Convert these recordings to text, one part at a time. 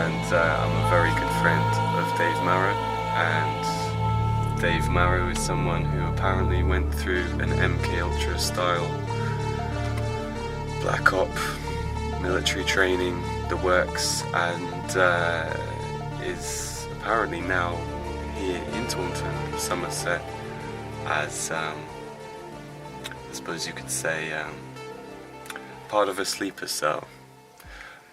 and I'm a very good friend of Dave Marrow, and Dave Marrow is someone who apparently went through an MK Ultra style Black Op military training, the works, and is apparently now here in Taunton, Somerset, as I suppose you could say part of a sleeper cell.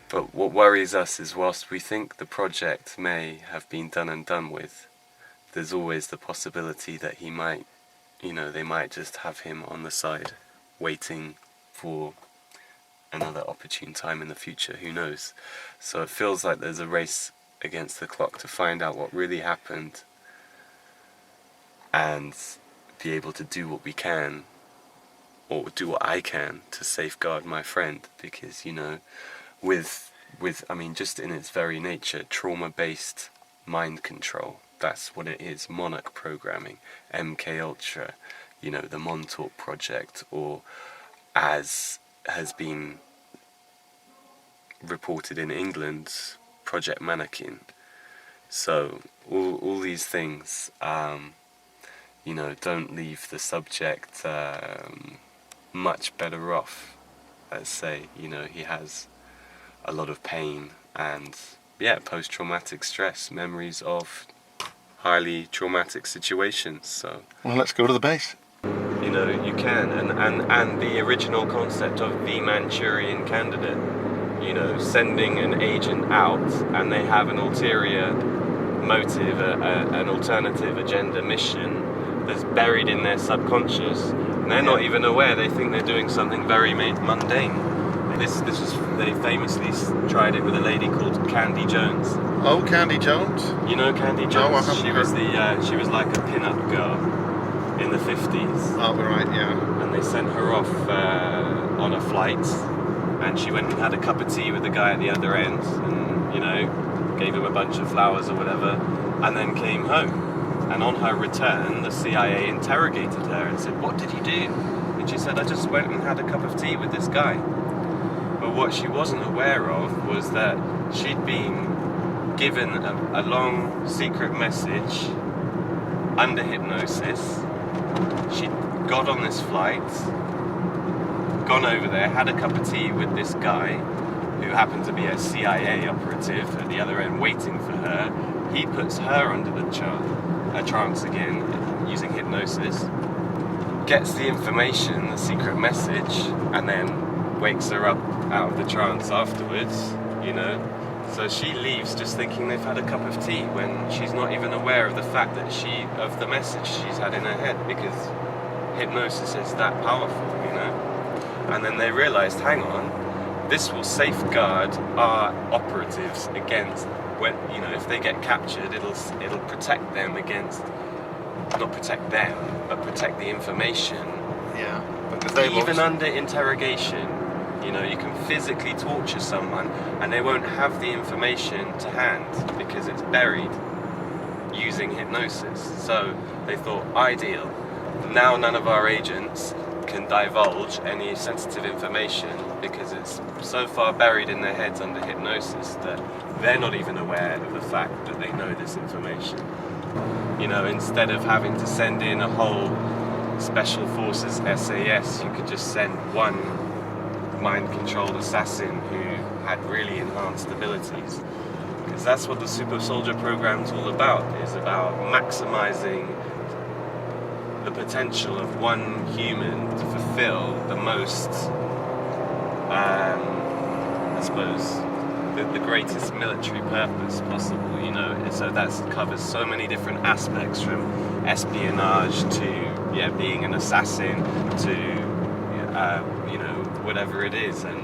But what worries us is, whilst we think the project may have been done and done with, there's always the possibility that he might, they might just have him on the side, waiting for another opportune time in the future, who knows. So it feels like there's a race against the clock to find out what really happened and be able to do what we can, or do what I can, to safeguard my friend, because, with just in its very nature, trauma-based mind control, that's what it is. Monarch programming, MK Ultra, the Montauk Project, or as has been reported in England, Project Mannequin. So all these things, don't leave the subject much better off. Let's say, he has a lot of pain and post-traumatic stress, memories of highly traumatic situations. So well, let's go to the base. You can, and the original concept of the Manchurian candidate, sending an agent out and they have an ulterior motive, an alternative agenda, mission that's buried in their subconscious, and they're not even aware. They think they're doing something very mundane. They famously tried it with a lady called Candy Jones. Oh, Candy Jones? You know Candy Jones? No, I haven't. She was like a pin-up girl in the 50s. Oh, right, yeah. And they sent her off on a flight, and she went and had a cup of tea with the guy at the other end, and gave him a bunch of flowers or whatever, and then came home. And on her return, the CIA interrogated her and said, "What did you do?" And she said, "I just went and had a cup of tea with this guy." But what she wasn't aware of was that she'd been given a long secret message under hypnosis. She'd got on this flight, gone over there, had a cup of tea with this guy, who happened to be a CIA operative at the other end waiting for her. He puts her under the trance again, using hypnosis, gets the information, the secret message, and then wakes her up out of the trance afterwards, So she leaves just thinking they've had a cup of tea, when she's not even aware of the fact that of the message she's had in her head, because hypnosis is that powerful, And then they realised, hang on, this will safeguard our operatives against when, if they get captured, it'll protect them against, not protect them, but protect the information. Yeah. Because even under interrogation, you can physically torture someone and they won't have the information to hand because it's buried using hypnosis. So they thought, ideal. Now none of our agents can divulge any sensitive information because it's so far buried in their heads under hypnosis that they're not even aware of the fact that they know this information. Instead of having to send in a whole Special Forces SAS, you could just send one mind-controlled assassin who had really enhanced abilities. Because that's what the Super Soldier program's all about, is about maximizing the potential of one human to fulfill the most, the greatest military purpose possible, So that covers so many different aspects, from espionage to being an assassin to whatever it is, and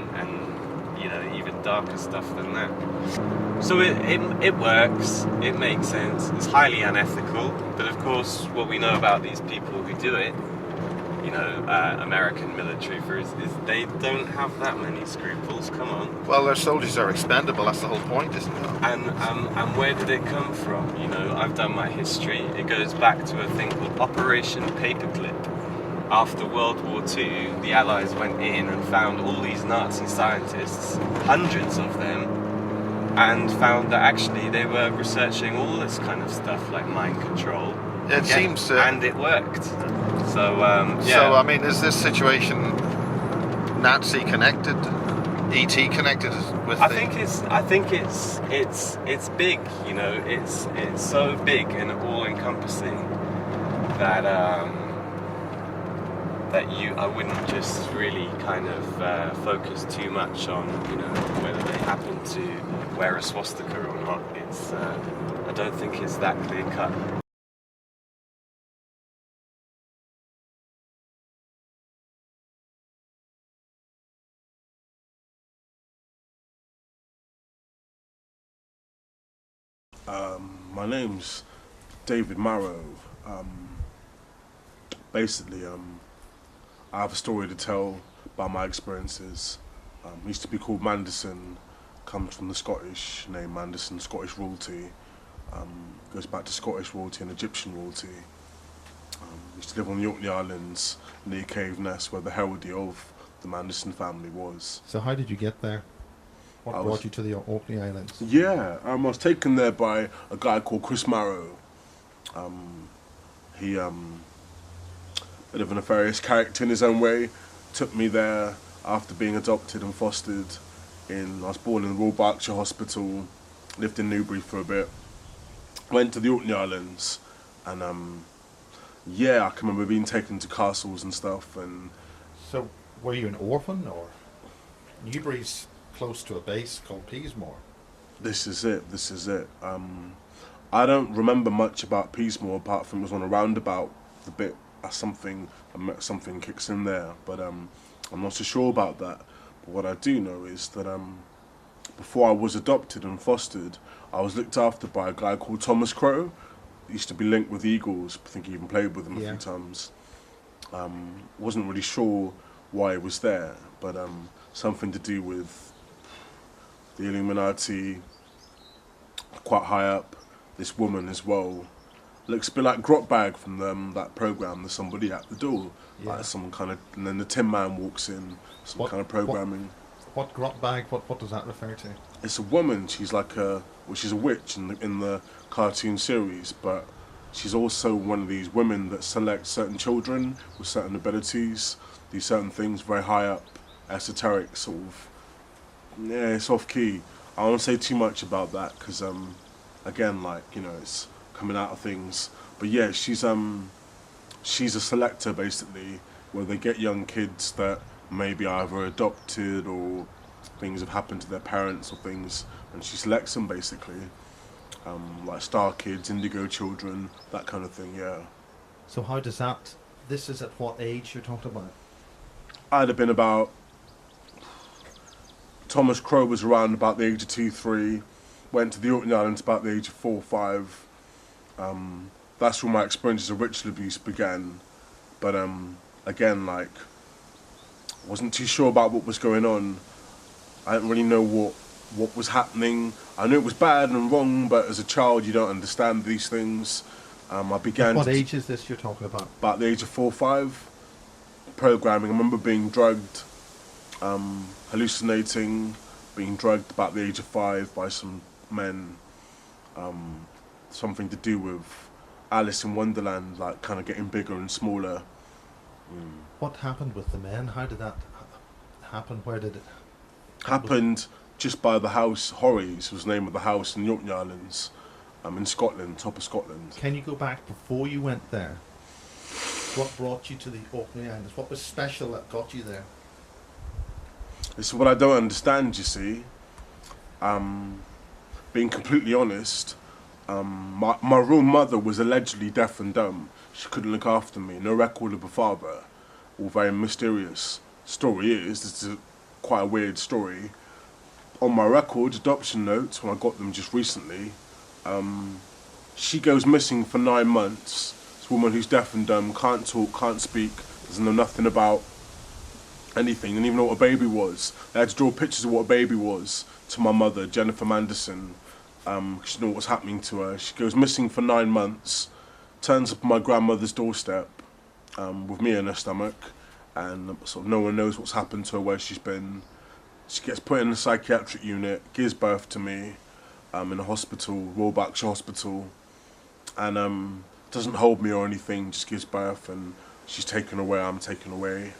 even darker stuff than that. So it works, it makes sense, it's highly unethical, but of course what we know about these people who do it, American military, is they don't have that many scruples. Come on. Well, their soldiers are expendable, that's the whole point, isn't it? And where did it come from? I've done my history. It goes back to a thing called Operation Paperclip. After World War II, the Allies went in and found all these Nazi scientists, hundreds of them, and found that actually they were researching all this kind of stuff like mind control. It seems and it worked. So yeah. So I mean, is this situation Nazi connected, ET connected with? I think it's big. You know, it's so big and all encompassing that I wouldn't just really kind of focus too much on, you know, whether they happen to wear a swastika or not. It's I don't think it's that clear cut. My name's David Marrow. Basically, I have a story to tell about my experiences. Used to be called Manderson, comes from the Scottish name Manderson, Scottish royalty. Goes back to Scottish royalty and Egyptian royalty. Used to live on the Orkney Islands near Caveness, where the heraldry of the Manderson family was. So how did you get there? What brought you to the Orkney Islands? Yeah, I was taken there by a guy called Chris Marrow. He, bit of a nefarious character in his own way, took me there after being adopted and fostered. I was born in the Royal Berkshire Hospital, lived in Newbury for a bit, went to the Orkney Islands, and yeah, I can remember being taken to castles and stuff. And So were you an orphan, or Newbury's close to a base called Peasmore? This is it. I don't remember much about Peasmore apart from it was on a roundabout. The bit something kicks in there, but I'm not so sure about that. But what I do know is that before I was adopted and fostered, I was looked after by a guy called Thomas Crow. He used to be linked with the Eagles. I think he even played with them a few times. Wasn't really sure why he was there, but something to do with the Illuminati, quite high up. This woman as well looks a bit like Grotbag from that program. There's somebody at the door, like some kind of, and then the Tin Man walks in, kind of programming. What Grotbag? What does that refer to? It's a woman. She's like she's a witch in the cartoon series, but she's also one of these women that select certain children with certain abilities, do certain things very high up, esoteric sort of. Yeah, it's off key. I won't say too much about that because again, like, you know, it's coming out of things. But yeah, she's a selector basically, where they get young kids that maybe either adopted or things have happened to their parents or things, and she selects them basically, like star kids, indigo children, that kind of thing. Yeah. So how does that? This is at what age you're talking about? I'd have been about. Thomas Crow was around about the age of 2, 3. Went to the Orkney Islands about the age of 4, 5. That's where my experiences of ritual abuse began. But again, like, wasn't too sure about what was going on. I didn't really know what was happening. I knew it was bad and wrong, but as a child, you don't understand these things. I began. What age is this you're talking about? About the age of 4, 5. Programming. I remember being drugged, hallucinating, being drugged about the age of 5 by some men. Something to do with Alice in Wonderland, like kind of getting bigger and smaller. What happened with the men? How did that happen? Where did it? Happened just by the house. Horries was the name of the house in the Orkney Islands, in Scotland, top of Scotland. Can you go back before you went there? What brought you to the Orkney Islands? What was special that got you there? It's what I don't understand, you see. Being completely honest, my real mother was allegedly deaf and dumb. She couldn't look after me. No record of a father. All very mysterious. Story is, this is quite a weird story. On my record, adoption notes, when I got them just recently, she goes missing for 9 months. This woman who's deaf and dumb, can't talk, can't speak, doesn't know nothing about anything, didn't even know what a baby was. I had to draw pictures of what a baby was to my mother, Jennifer Manderson, because she knew what was happening to her. She goes missing for 9 months, turns up on my grandmother's doorstep with me in her stomach, and sort of no one knows what's happened to her, where she's been. She gets put in a psychiatric unit, gives birth to me, in a hospital, Royal Berkshire Hospital, and doesn't hold me or anything, just gives birth, and she's taken away, I'm taken away,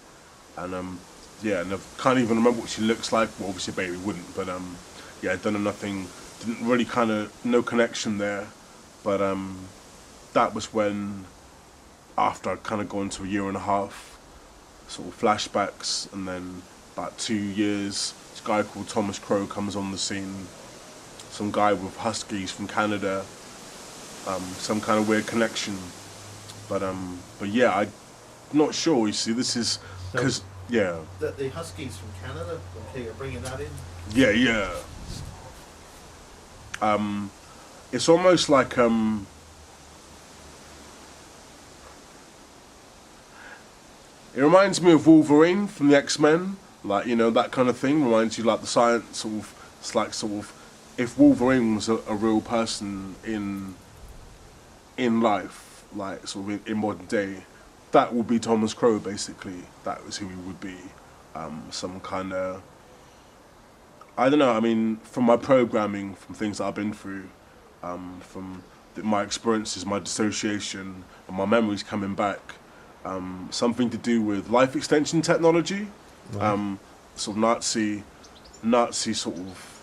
and yeah, and I can't even remember what she looks like. Well, obviously a baby wouldn't, but yeah, done nothing, didn't really kind of, no connection there, but that was when, after I'd kind of gone to a year and a half, sort of flashbacks, and then about 2 years, this guy called Thomas Crow comes on the scene, some guy with huskies from Canada, some kind of weird connection, but yeah, I'm not sure. You see, this is because yeah, The Huskies from Canada. Okay, you're bringing that in. yeah. It's almost like it reminds me of Wolverine from the X-Men, like, you know, that kind of thing. Reminds you like the science sort of. It's like sort of if Wolverine was a real person in life, like sort of in modern day, that would be Thomas Crow basically. That was who he would be. Some kind of, I don't know. I mean, from my programming, from things that I've been through, from my experiences, my dissociation, and my memories coming back, something to do with life extension technology, Right. sort of Nazi sort of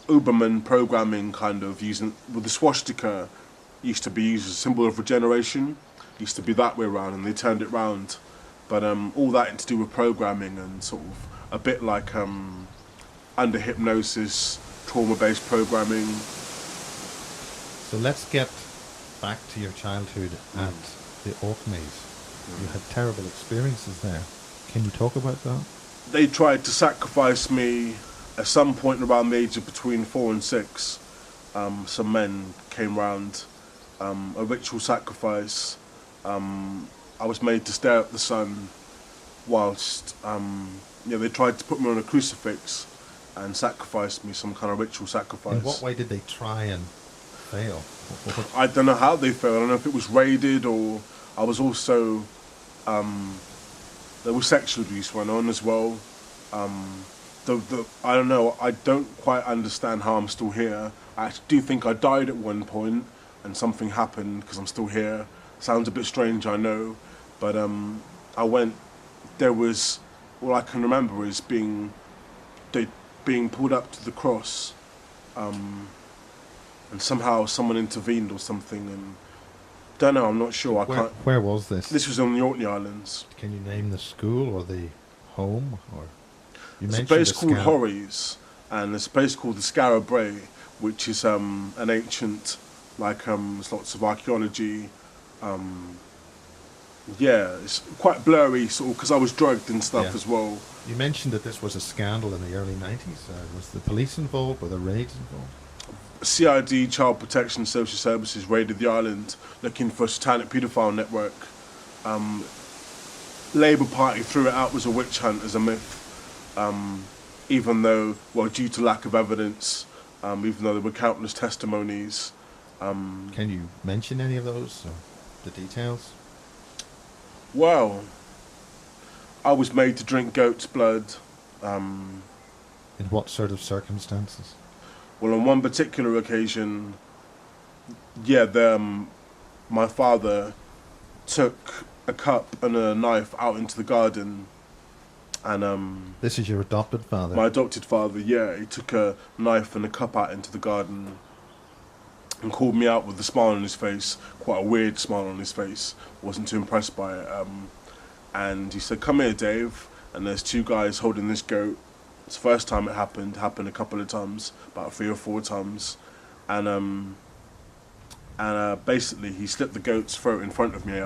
Uberman programming, kind of using with the swastika. Used to be used as a symbol of regeneration. Used to be that way around, and they turned it round. But all that to do with programming and sort of a bit like under hypnosis, trauma-based programming. So let's get back to your childhood at the Orkneys. You had terrible experiences there. Can you talk about that? They tried to sacrifice me at some point around the age of between 4 and 6. Some men came round, a ritual sacrifice. I was made to stare at the sun whilst, they tried to put me on a crucifix and sacrifice me, some kind of ritual sacrifice. In what way did they try and fail? I don't know how they failed. I don't know if it was raided or I was also, there was sexual abuse went on as well. I don't know, I don't quite understand how I'm still here. I actually do think I died at one point and something happened because I'm still here. Sounds a bit strange, I know, but there was, all I can remember is being pulled up to the cross, and somehow someone intervened or something, and don't know, I'm not sure. Where was this? This was on the Orkney Islands. Can you name the school or the home? Or you There's a mentioned place the called Scout. Horries, and there's a place called the Scarab Brae, which is an ancient, like there's lots of archaeology. Yeah, it's quite blurry, sort of, because I was drugged and stuff Yeah. as well. You mentioned that this was a scandal in the early 90s. Was the police involved? Were the raids involved? CID, Child Protection Social Services, raided the island looking for a satanic paedophile network. Labour Party threw it out as a witch hunt, as a myth, even though, well, due to lack of evidence, even though there were countless testimonies. Can you mention any of those? The details? Well, I was made to drink goat's blood. In what sort of circumstances? Well, on one particular occasion, yeah, my father took a cup and a knife out into the garden, and This is your adopted father. my adopted father, yeah, he took a knife and a cup out into the garden and called me out with a smile on his face, quite a weird smile on his face. Wasn't too impressed by it. And he said, "Come here, Dave." And there's two guys holding this goat. It's the first time it happened a couple of times, about 3 or 4 times. And basically he slit the goat's throat in front of me.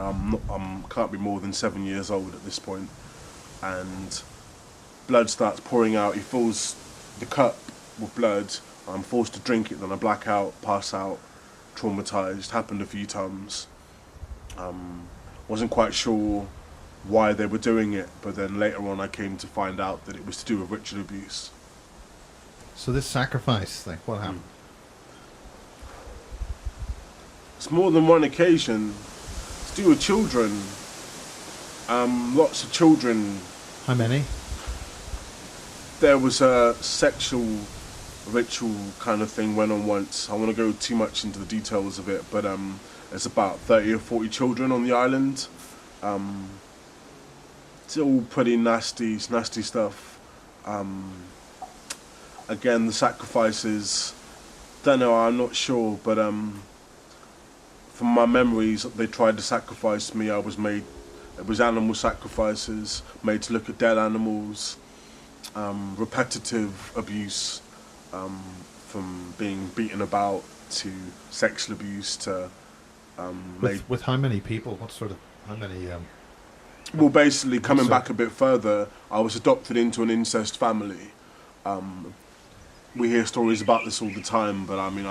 Can't be more than 7 years old at this point. And blood starts pouring out. He fills the cup with blood. I'm forced to drink it, then I black out, pass out, traumatized. Happened a few times. Wasn't quite sure why they were doing it, but then later on I came to find out that it was to do with ritual abuse. So this sacrifice, like, what happened? It's more than one occasion. It's to do with children. Lots of children. How many? There was a sexual ritual kind of thing went on once. I want to go too much into the details of it, but there's about 30 or 40 children on the island. It's all pretty nasty stuff. Again, the sacrifices, don't know, I'm not sure, but from my memories, they tried to sacrifice me. It was animal sacrifices, made to look at dead animals, repetitive abuse, from being beaten about to sexual abuse to With how many people? What sort of, how many? well, basically, coming back a bit further, I was adopted into an incest family. We hear stories about this all the time, but I mean,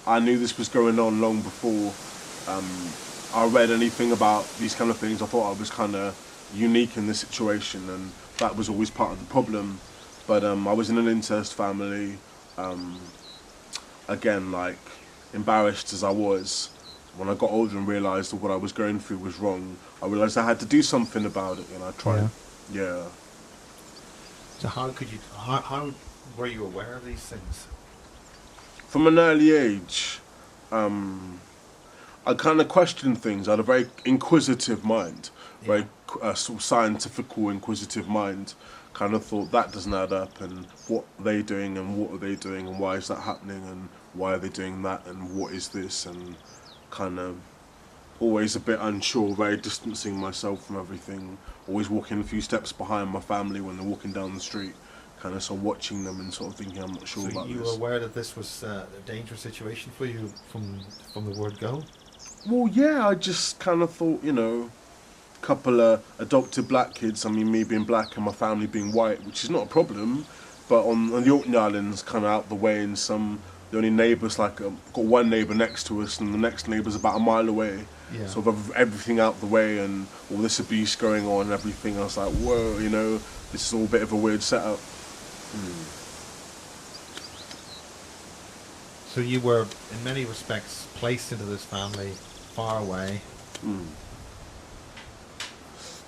I knew this was going on long before I read anything about these kind of things. I thought I was kind of unique in this situation, and that was always part of the problem. But I was in an incest family. Again, like, embarrassed as I was, when I got older and realised that what I was going through was wrong, I realised I had to do something about it, and I tried. Yeah. So how were you aware of these things? From an early age, I kind of questioned things. I had a very inquisitive mind, very sort of scientifical, inquisitive mind. Kind of thought that doesn't add up, and what are they doing, and what are they doing, and why is that happening, and why are they doing that, and what is this, and kind of always a bit unsure, very distancing myself from everything, always walking a few steps behind my family when they're walking down the street, kind of sort of watching them and sort of thinking I'm not sure about this. So you were aware that this was a dangerous situation for you from the word go? Well, yeah, I just kind of thought, you know, a couple of adopted black kids, I mean, me being black and my family being white, which is not a problem, but on the Orkney Islands, kind of out the way, and the only neighbours, like, got one neighbour next to us, and the next neighbour's about a mile away. Yeah. Sort of everything out the way, and all this abuse going on and everything. I was like, whoa, you know, this is all a bit of a weird setup. So you were, in many respects, placed into this family far away.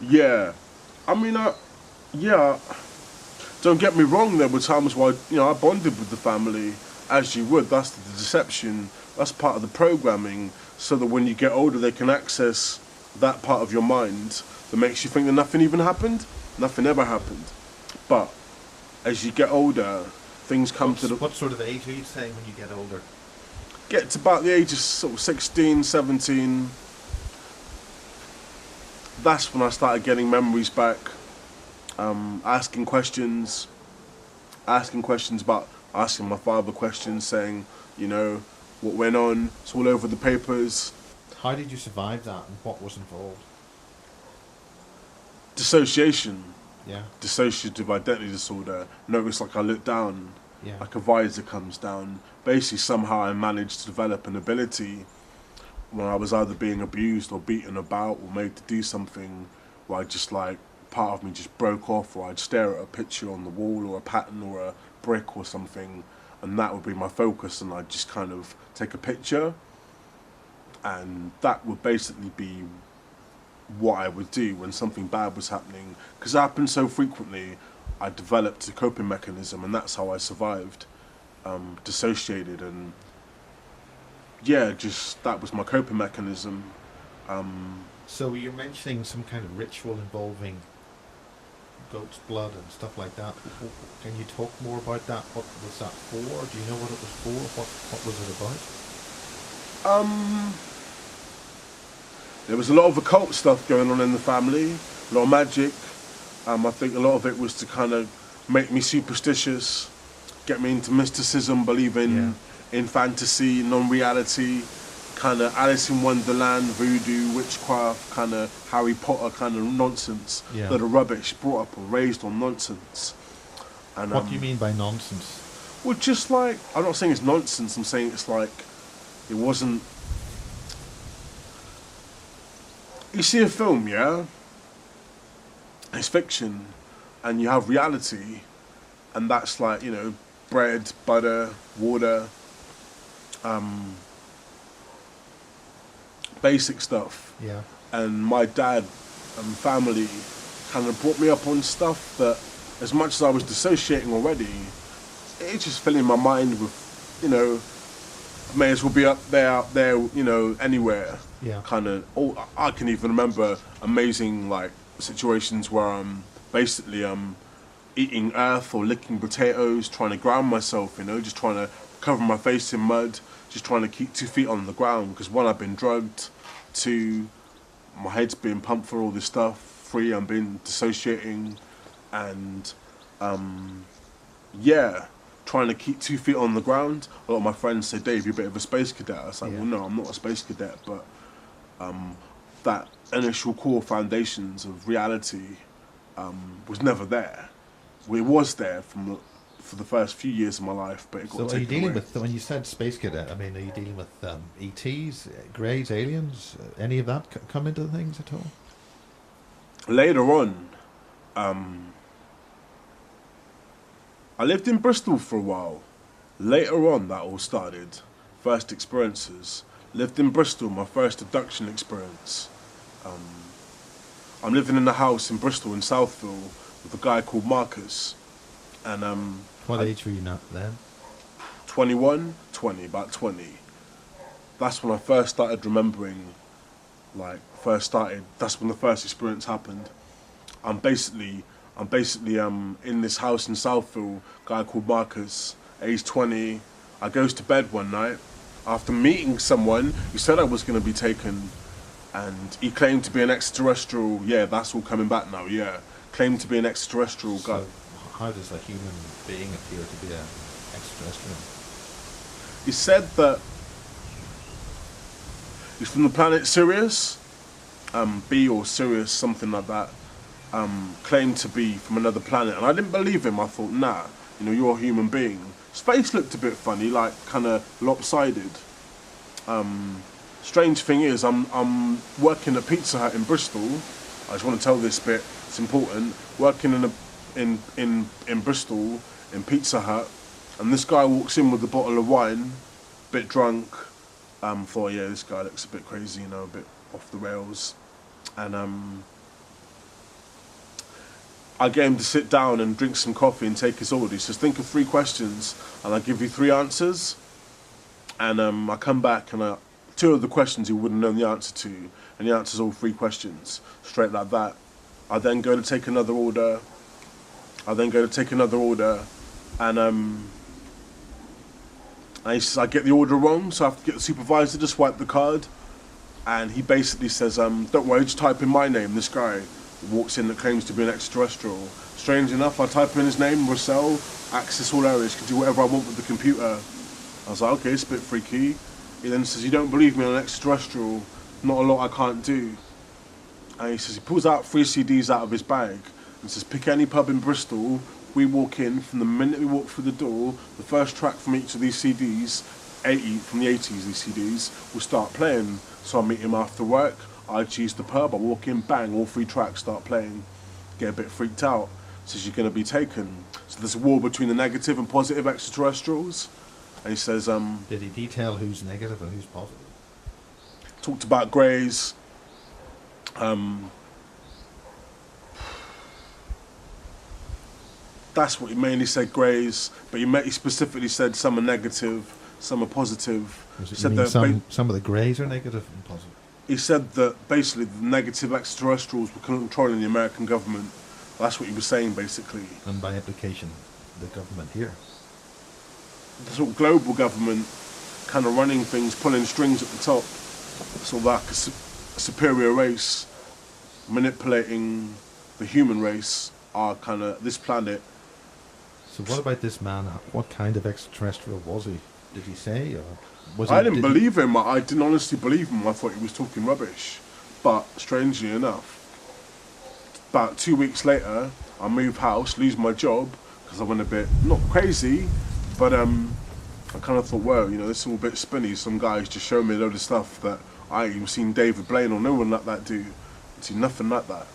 Yeah. I mean, yeah, don't get me wrong, there were times where, you know, I bonded with the family, as you would. That's the deception. That's part of the programming, so that when you get older, they can access that part of your mind that makes you think that nothing even happened. Nothing ever happened. But as you get older, things come to the... What sort of age are you saying when you get older? Get to about the age of sort of 16, 17. That's when I started getting memories back, asking questions about, asking my father questions, saying, you know, what went on. It's all over the papers. How did you survive that, and what was involved? Dissociation. Yeah. Dissociative identity disorder. Notice, like, I look down, Yeah. like a visor comes down. Basically, somehow I managed to develop an ability when I was either being abused or beaten about or made to do something where I just, like, part of me just broke off, or I'd stare at a picture on the wall or a pattern or a brick or something, and that would be my focus, and I'd just kind of take a picture, and that would basically be what I would do when something bad was happening. Because it happened so frequently, I developed a coping mechanism, and that's how I survived, dissociated, and yeah, just that was my coping mechanism. So you're mentioning some kind of ritual involving goat's blood and stuff like that. Can you talk more about that? What was that for? Do you know what it was for? What was it about? There was a lot of occult stuff going on in the family, a lot of magic. I think a lot of it was to kind of make me superstitious, get me into mysticism, believing in fantasy, non-reality, kind of Alice in Wonderland, voodoo, witchcraft, kind of Harry Potter kind of nonsense that are rubbish, brought up or raised on nonsense. And what do you mean by nonsense? Well, just like, I'm not saying it's nonsense, I'm saying it's like, it wasn't... You see a film, yeah? It's fiction, and you have reality, and that's like, you know, bread, butter, water, basic stuff. Yeah. And my dad and family kind of brought me up on stuff that, as much as I was dissociating already, it's just filling my mind with, you know, I may as well be up there, you know, anywhere. Yeah. Kind of. Oh, I can even remember amazing like situations where I'm basically eating earth or licking potatoes, trying to ground myself, you know, just trying to cover my face in mud, just trying to keep 2 feet on the ground. Because one, I've been drugged. Two, my head's being pumped for all this stuff. Three, I'm been dissociating, and yeah, trying to keep 2 feet on the ground. A lot of my friends say, Dave, you're a bit of a space cadet. I was like, Yeah. well, no, I'm not a space cadet, but that initial core foundations of reality was never there. Well, it was there for the first few years of my life, but it got So are taken you dealing away. with, when you said space cadet, I mean, are you dealing with ETs, greys, aliens, any of that come into things at all? Later on, I lived in Bristol for a while. Later on, that all started. First experiences. Lived in Bristol, my first abduction experience. I'm living in a house in Bristol in Southville with a guy called Marcus. And What I- age were you not then? 21, 20, about 20. That's when I first started remembering, that's when the first experience happened. I'm basically in this house in Southville, guy called Marcus, age 20. I goes to bed one night after meeting someone who said I was going to be taken, and he claimed to be an extraterrestrial. Yeah, that's all coming back now, yeah. Claimed to be an extraterrestrial guy. So how does a human being appear to be an extraterrestrial? He said that he's from the planet Sirius, B or Sirius, something like that. Claimed to be from another planet, and I didn't believe him. I thought, nah, you know, you're a human being. His face looked a bit funny, like kind of lopsided. Strange thing is, I'm working at Pizza Hut in Bristol. I just want to tell this bit; it's important. Working in Bristol in Pizza Hut, and this guy walks in with a bottle of wine, bit drunk. Thought, yeah, this guy looks a bit crazy, you know, a bit off the rails, and I get him to sit down and drink some coffee and take his order. He says, think of 3 questions and I'll give you 3 answers. And I come back and 2 of the questions he wouldn't know the answer to, and he answers all 3 questions straight like that. I then go to take another order. And he says, I get the order wrong, so I have to get the supervisor to swipe the card. And he basically says, don't worry, just type in my name. This guy walks in that claims to be an extraterrestrial. Strange enough, I type in his name, Russell, access all areas, can do whatever I want with the computer. I was like, okay, it's a bit freaky. He then says, you don't believe me, I'm an extraterrestrial, not a lot I can't do. And he says, he pulls out 3 CDs out of his bag and says, pick any pub in Bristol, we walk in, from the minute we walk through the door, the first track from each of these CDs, from the 80s, these CDs, will start playing. So I meet him after work, I choose the pub, I walk in, bang, all 3 tracks start playing. Get a bit freaked out. Says you're going to be taken. So there's a war between the negative and positive extraterrestrials. And he says, Did he detail who's negative and who's positive? talked about greys. That's what he mainly said, greys. But he specifically said some are negative, some are positive. Was it, Said you mean that some of the greys are negative and positive? he said that basically the negative extraterrestrials were controlling the American government. That's what he was saying, basically. And by implication, the government here. The sort of global government kind of running things, pulling strings at the top. Sort of like a superior race manipulating the human race, our kind of, this planet. So what about this man? What kind of extraterrestrial was he? Did he say? Or was I he, didn't believe him. I didn't honestly believe him. I thought he was talking rubbish. But strangely enough, about 2 weeks later, I move house, lose my job because I went a bit not crazy, but I kind of thought, well, you know, this is all a bit spinny. Some guys just showed me a load of stuff that I ain't even seen David Blaine or no one like that do. Seen nothing like that.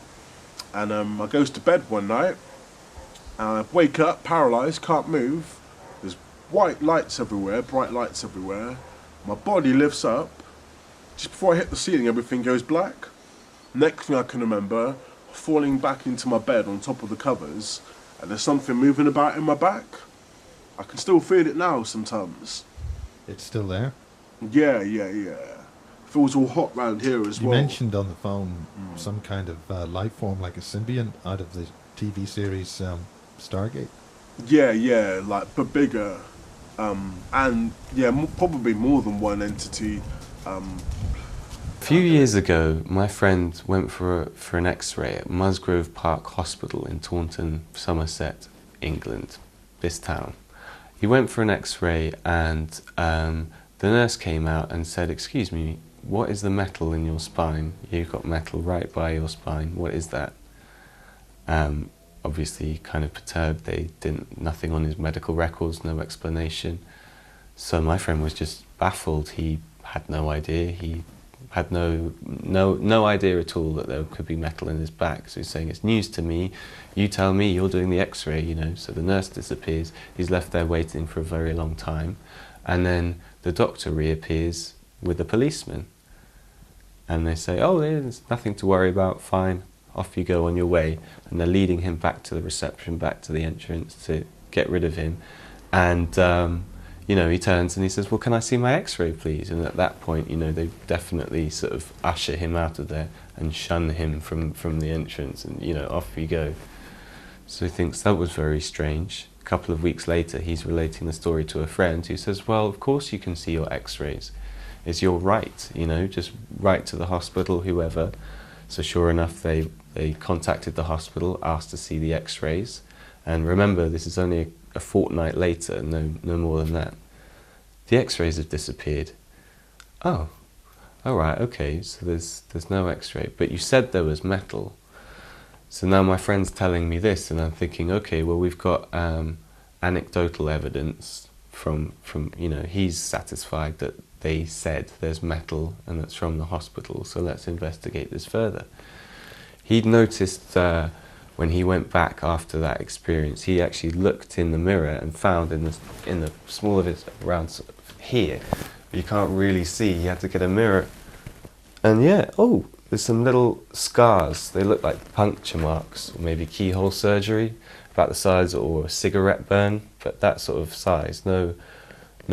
And I goes to bed one night, and I wake up paralysed, can't move. There's white lights everywhere, bright lights everywhere. My body lifts up. Just before I hit the ceiling, everything goes black. Next thing I can remember, falling back into my bed on top of the covers, and there's something moving about in my back. I can still feel it now sometimes. It's still there. Yeah, yeah, yeah. Feels all hot round here as You well. mentioned on the phone some kind of life form, like a symbiont out of the TV series Stargate. Yeah, yeah, like but bigger, and yeah, probably more than one entity. Um, A few years ago, my friend went for an X-ray at Musgrove Park Hospital in Taunton, Somerset, England, this town. He went for an X-ray, and the nurse came out and said, "Excuse me, what is the metal in your spine? You've got metal right by your spine. What is that?" Obviously, kind of perturbed. They didn't, nothing on his medical records, no explanation. So my friend was just baffled. He had no idea. He had no idea at all that there could be metal in his back. So he's saying, "It's news to me. You tell me, you're doing the X-ray, you know." So the nurse disappears. He's left there waiting for a very long time, and then the doctor reappears with a policeman, and they say, "Oh, there's nothing to worry about. Fine, off you go on your way." And they're leading him back to the reception, back to the entrance to get rid of him, and you know, he turns and he says, "Well, can I see my X-ray, please?" And at that point, you know, they definitely sort of usher him out of there and shun him from the entrance, and, you know, off you go. So he thinks that was very strange. A couple of weeks later, he's relating the story to a friend who says, "Well, of course you can see your X-rays. It's your right, you know, just write to the hospital, whoever." So sure enough, they contacted the hospital, asked to see the X-rays. And remember, this is only a fortnight later, no more than that. The X-rays have disappeared. Oh, all right, okay, so there's no X-ray, but you said there was metal. So now my friend's telling me this, and I'm thinking, okay, well, we've got anecdotal evidence from you know, he's satisfied that they said there's metal and that's from the hospital, so let's investigate this further. He'd noticed when he went back after that experience, he actually looked in the mirror and found in the small of it around sort of here, you can't really see. He had to get a mirror, and yeah, oh, there's some little scars. They look like puncture marks, or maybe keyhole surgery, about the size or a cigarette burn, but that sort of size. No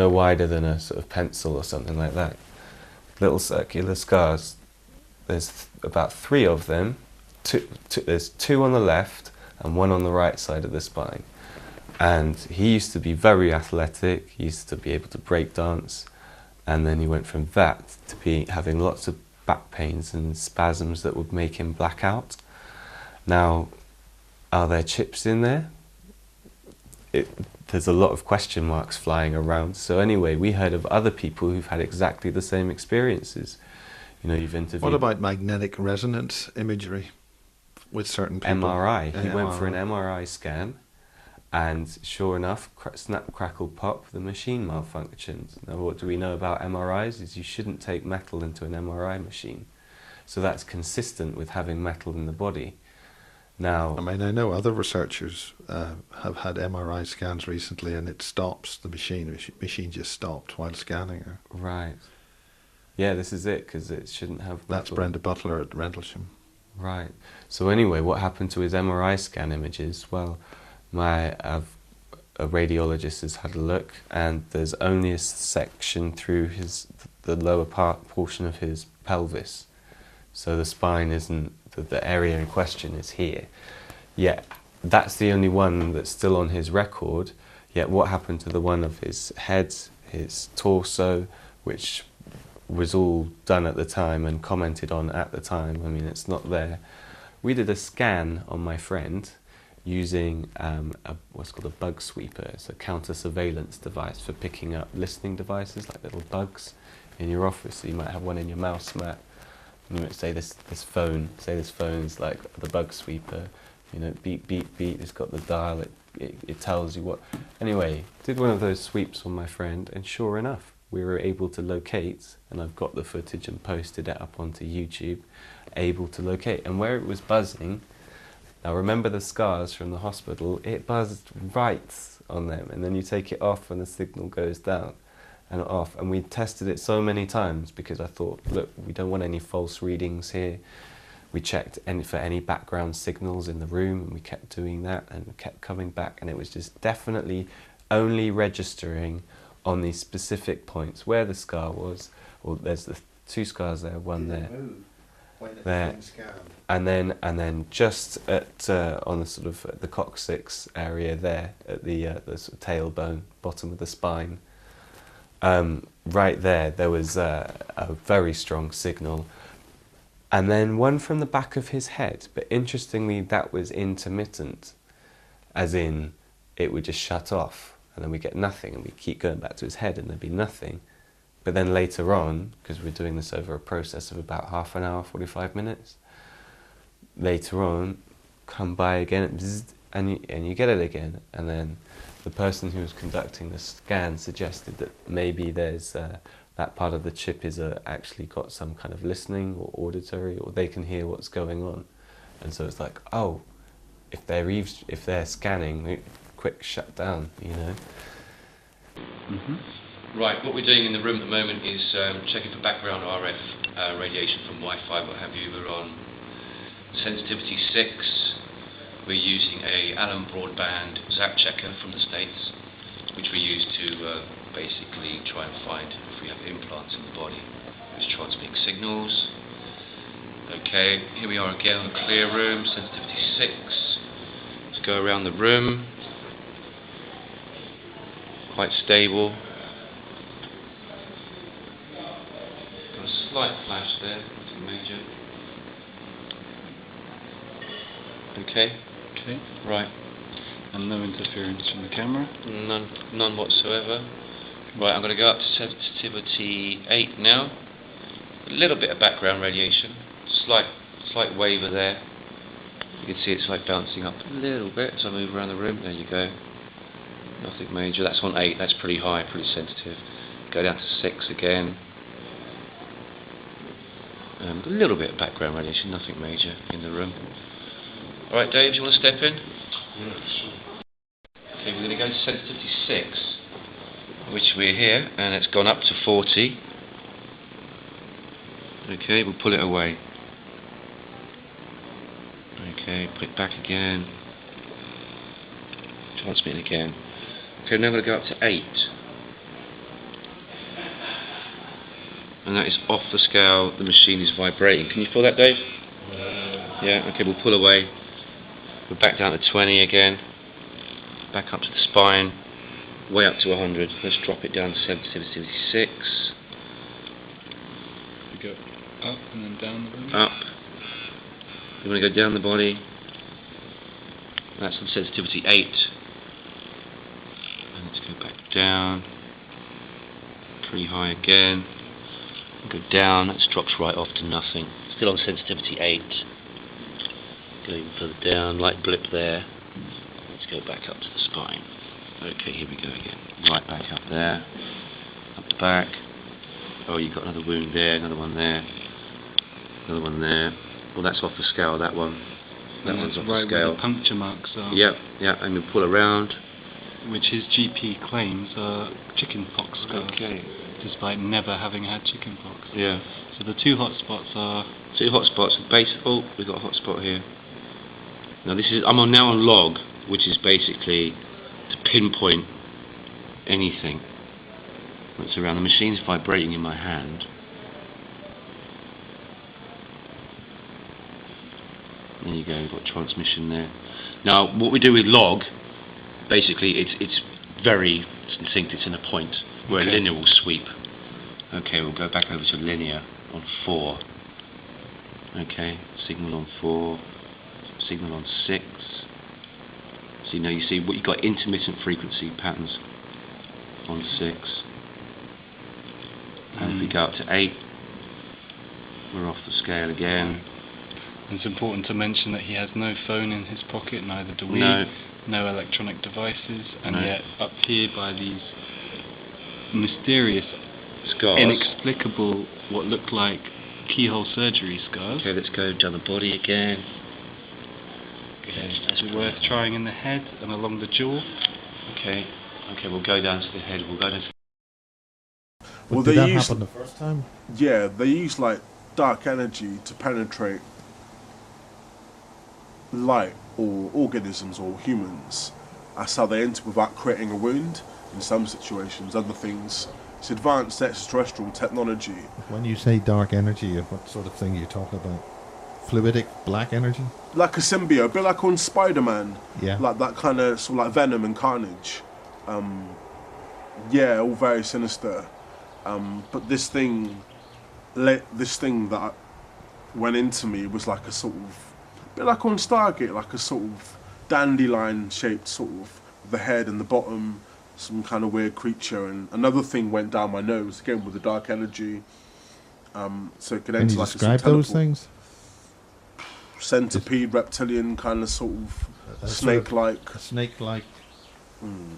wider than a sort of pencil or something like that. Little circular scars. There's about 3 of them. There's 2 on the left and 1 on the right side of the spine. And he used to be very athletic. He used to be able to break dance, and then he went from that to having lots of back pains and spasms that would make him black out. Now, are there chips in there? There's a lot of question marks flying around. So anyway, we heard of other people who've had exactly the same experiences. You know, you've interviewed... What about magnetic resonance imagery with certain people? MRI. He went for an MRI scan, and sure enough, snap, crackle, pop, the machine malfunctioned. Now, what do we know about MRIs is you shouldn't take metal into an MRI machine. So that's consistent with having metal in the body. Now, I mean, I know other researchers have had MRI scans recently, and it stops the machine. The machine just stopped while scanning her. Right. Yeah, this is it, because it shouldn't have metal. That's Brenda Butler at Rendlesham. Right. So anyway, what happened to his MRI scan images? Well, a radiologist has had a look, and there's only a section through the lower portion of his pelvis. So the spine isn't, the area in question is here. Yet that's the only one that's still on his record. Yet what happened to the one of his head, his torso, which was all done at the time and commented on at the time? I mean, it's not there. We did a scan on my friend using what's called a bug sweeper. It's a counter surveillance device for picking up listening devices, like little bugs in your office. So you might have one in your mouse mat. You know, say this phone is like the bug sweeper, you know, beep, beep, beep, it's got the dial, it tells you what. Anyway, did one of those sweeps on my friend, and sure enough, we were able to locate, and I've got the footage and posted it up onto YouTube, able to locate. And where it was buzzing, now remember the scars from the hospital, it buzzed right on them, and then you take it off and the signal goes down and off. And we tested it so many times because I thought, look, we don't want any false readings here. We checked for any background signals in the room, and we kept doing that, and we kept coming back, and it was just definitely only registering on these specific points where the scar was. Well, there's the 2 scars there, one there, there, and then just at on the sort of the coccyx area there, at the sort of tailbone, bottom of the spine. Right there was a very strong signal, and then one from the back of his head. But interestingly, that was intermittent, as in it would just shut off, and then we get nothing, and we keep going back to his head, and there'd be nothing. But then later on, because we're doing this over a process of about half an hour, 45 minutes, later on, come by again, and you get it again. And then the person who was conducting the scan suggested that maybe there's that part of the chip is actually got some kind of listening or auditory, or they can hear what's going on. And so it's like, oh, if they're scanning, quick shut down, you know. Mm-hmm. Right, what we're doing in the room at the moment is checking for background RF radiation from Wi-Fi, what have you. We're on sensitivity 6. We're using a Allen broadband zap checker from the States, which we use to basically try and find if we have implants in the body which transmitting signals. Okay, here we are again on a clear room, sensitivity 6. Let's go around the room. Quite stable. Got a slight flash there, nothing major. Okay. Okay. Right. And no interference from the camera? None whatsoever. Right, I'm going to go up to sensitivity 8 now. A little bit of background radiation. Slight waver there. You can see it's like bouncing up a little bit as I move around the room. There you go. Nothing major. That's on 8. That's pretty high, pretty sensitive. Go down to 6 again. A little bit of background radiation. Nothing major in the room. All right, Dave, do you want to step in? Yeah, sure. Okay, we're going to go to sensitivity 6, which we're here, and it's gone up to 40. Okay, we'll pull it away. Okay, put it back again. Transmit it again. Okay, now I'm going to go up to 8. And that is off the scale, the machine is vibrating. Can you feel that, Dave? Yeah, okay, we'll pull away. We're back down to 20 again. Back up to the spine. Way up to 100. Let's drop it down to sensitivity 6. We go up and then down the body? Up. You want to go down the body. That's on sensitivity 8. And let's go back down. Pretty high again. Go down, that drops right off to nothing. Still on sensitivity 8. Go even further down, light blip there. Let's go back up to the spine. Okay, here we go again. Right back up there. Up the back. Oh, you've got another wound there, another one there. Another one there. Well, that's off the scale, that one. That one's off right the scale. Where the puncture marks are. Yep, and we pull around. Which his GP claims are chicken pox scars. Okay. Despite never having had chicken pox. Yeah. So the 2 hot spots are... 2 hot spots. Oh, we've got a hot spot here. Now this is, I'm now on log, which is basically to pinpoint anything that's around. The machine's vibrating in my hand. There you go, we've got transmission there. Now what we do with log, basically it's very succinct, it's in a point where a linear will sweep. Okay, we'll go back over to linear on 4. Okay, signal on 4, signal on 6. So now you see what you've got, intermittent frequency patterns on 6. And if we go up to 8, we're off the scale again. It's important to mention that he has no phone in his pocket, neither do we. No electronic devices, and yet up here by these mysterious, scars, inexplicable, what look like keyhole surgery scars. Okay, let's go down the body again. Okay, is it worth trying in the head and along the jaw? Okay, we'll go down to the head. We'll go down to... Well, did that happen the first time? Yeah, they use like dark energy to penetrate light or organisms or humans, That's how they enter without creating a wound in some situations. Other things, it's advanced extraterrestrial technology. When you say dark energy, what sort of thing are you talking about? Fluidic black energy? Like a symbiote, a bit like on Spider-Man. Yeah. Like that kind of, sort of like Venom and Carnage. Yeah, all very sinister. But this thing that went into me was like a sort of, a bit like on Stargate, like a sort of dandelion shaped sort of, the head and the bottom, some kind of weird creature, and another thing went down my nose, again with the dark energy. So it could Can enter you like describe a those things? Centipede, reptilian kind of sort of snake-like. A snake-like.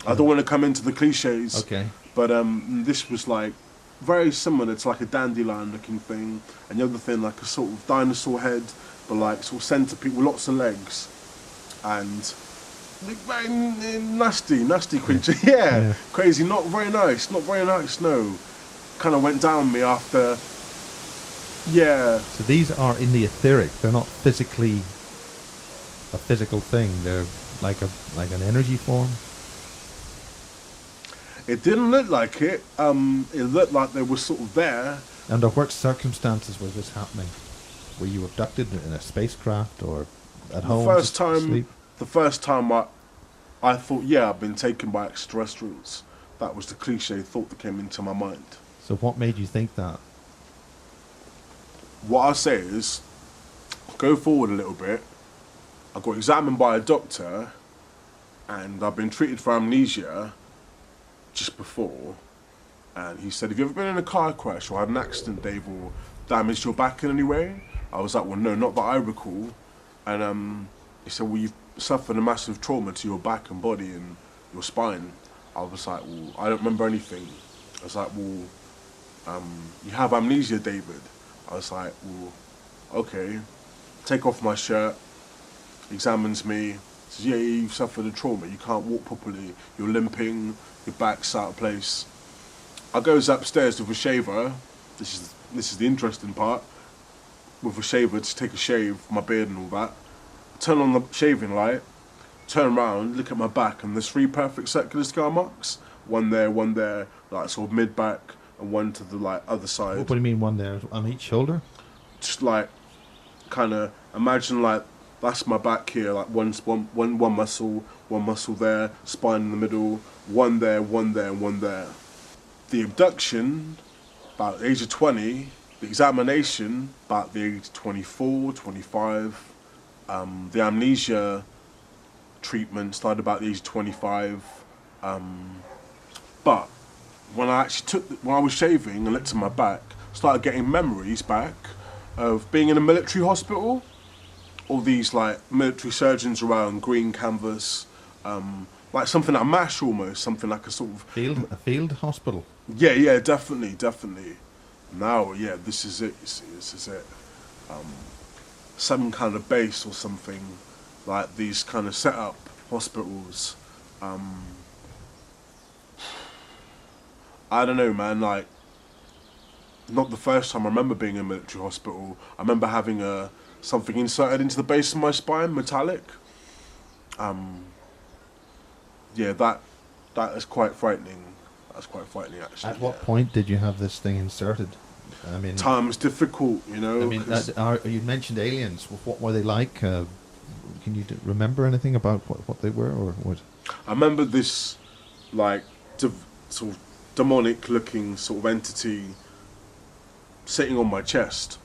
I don't want to come into the cliches. Okay. But this was like very similar to like a dandelion looking thing, and the other thing like a sort of dinosaur head, but like sort of centipede with lots of legs, and very nasty creature. Yeah, crazy, not very nice, no. Kind of went down me after. Yeah. So these are in the etheric. They're not physically a physical thing. They're like an energy form. It didn't look like it. It looked like they were sort of there. Under what circumstances was this happening? Were you abducted in a spacecraft or at home? The first time I thought, yeah, I've been taken by extraterrestrials. That was the cliche thought that came into my mind. So what made you think that? What I say is, go forward a little bit. I got examined by a doctor, and I've been treated for amnesia just before. And he said, have you ever been in a car crash or had an accident, Dave, or damaged your back in any way? I was like, well, no, not that I recall. And he said, well, you've suffered a massive trauma to your back and body and your spine. I was like, well, I don't remember anything. I was like, well, you have amnesia, David. I was like, well, okay. Take off my shirt, examines me, says, yeah, you've suffered a trauma, you can't walk properly, you're limping, your back's out of place. I goes upstairs with a shaver, this is the interesting part, with a shaver to take a shave, my beard and all that. Turn on the shaving light, turn around, look at my back, and there's 3 perfect circular scar marks. One there, like sort of mid-back, and one to the like other side. What do you mean one there? On each shoulder? Just like, kind of, imagine like, that's my back here, like one muscle there, spine in the middle, one there, and one there. The abduction, about the age of 20, the examination, about the age of 24, 25, the amnesia treatment started about the age of 25, but when I actually when I was shaving and looked at my back, started getting memories back of being in a military hospital. All these like military surgeons around, green canvas, like something like MASH almost, something like a sort of a field hospital. Yeah, definitely. Now, yeah, this is it. This is it. Some kind of base or something, like these kind of set up hospitals. I don't know, man. Like, not the first time I remember being in a military hospital. I remember having something inserted into the base of my spine, metallic. Yeah, that is quite frightening. That's quite frightening, actually. At what point did you have this thing inserted? I mean, time's difficult, you know. I mean, you mentioned aliens. What were they like? Can you remember anything about what they were, or what? I remember this, like, sort of demonic-looking sort of entity sitting on my chest,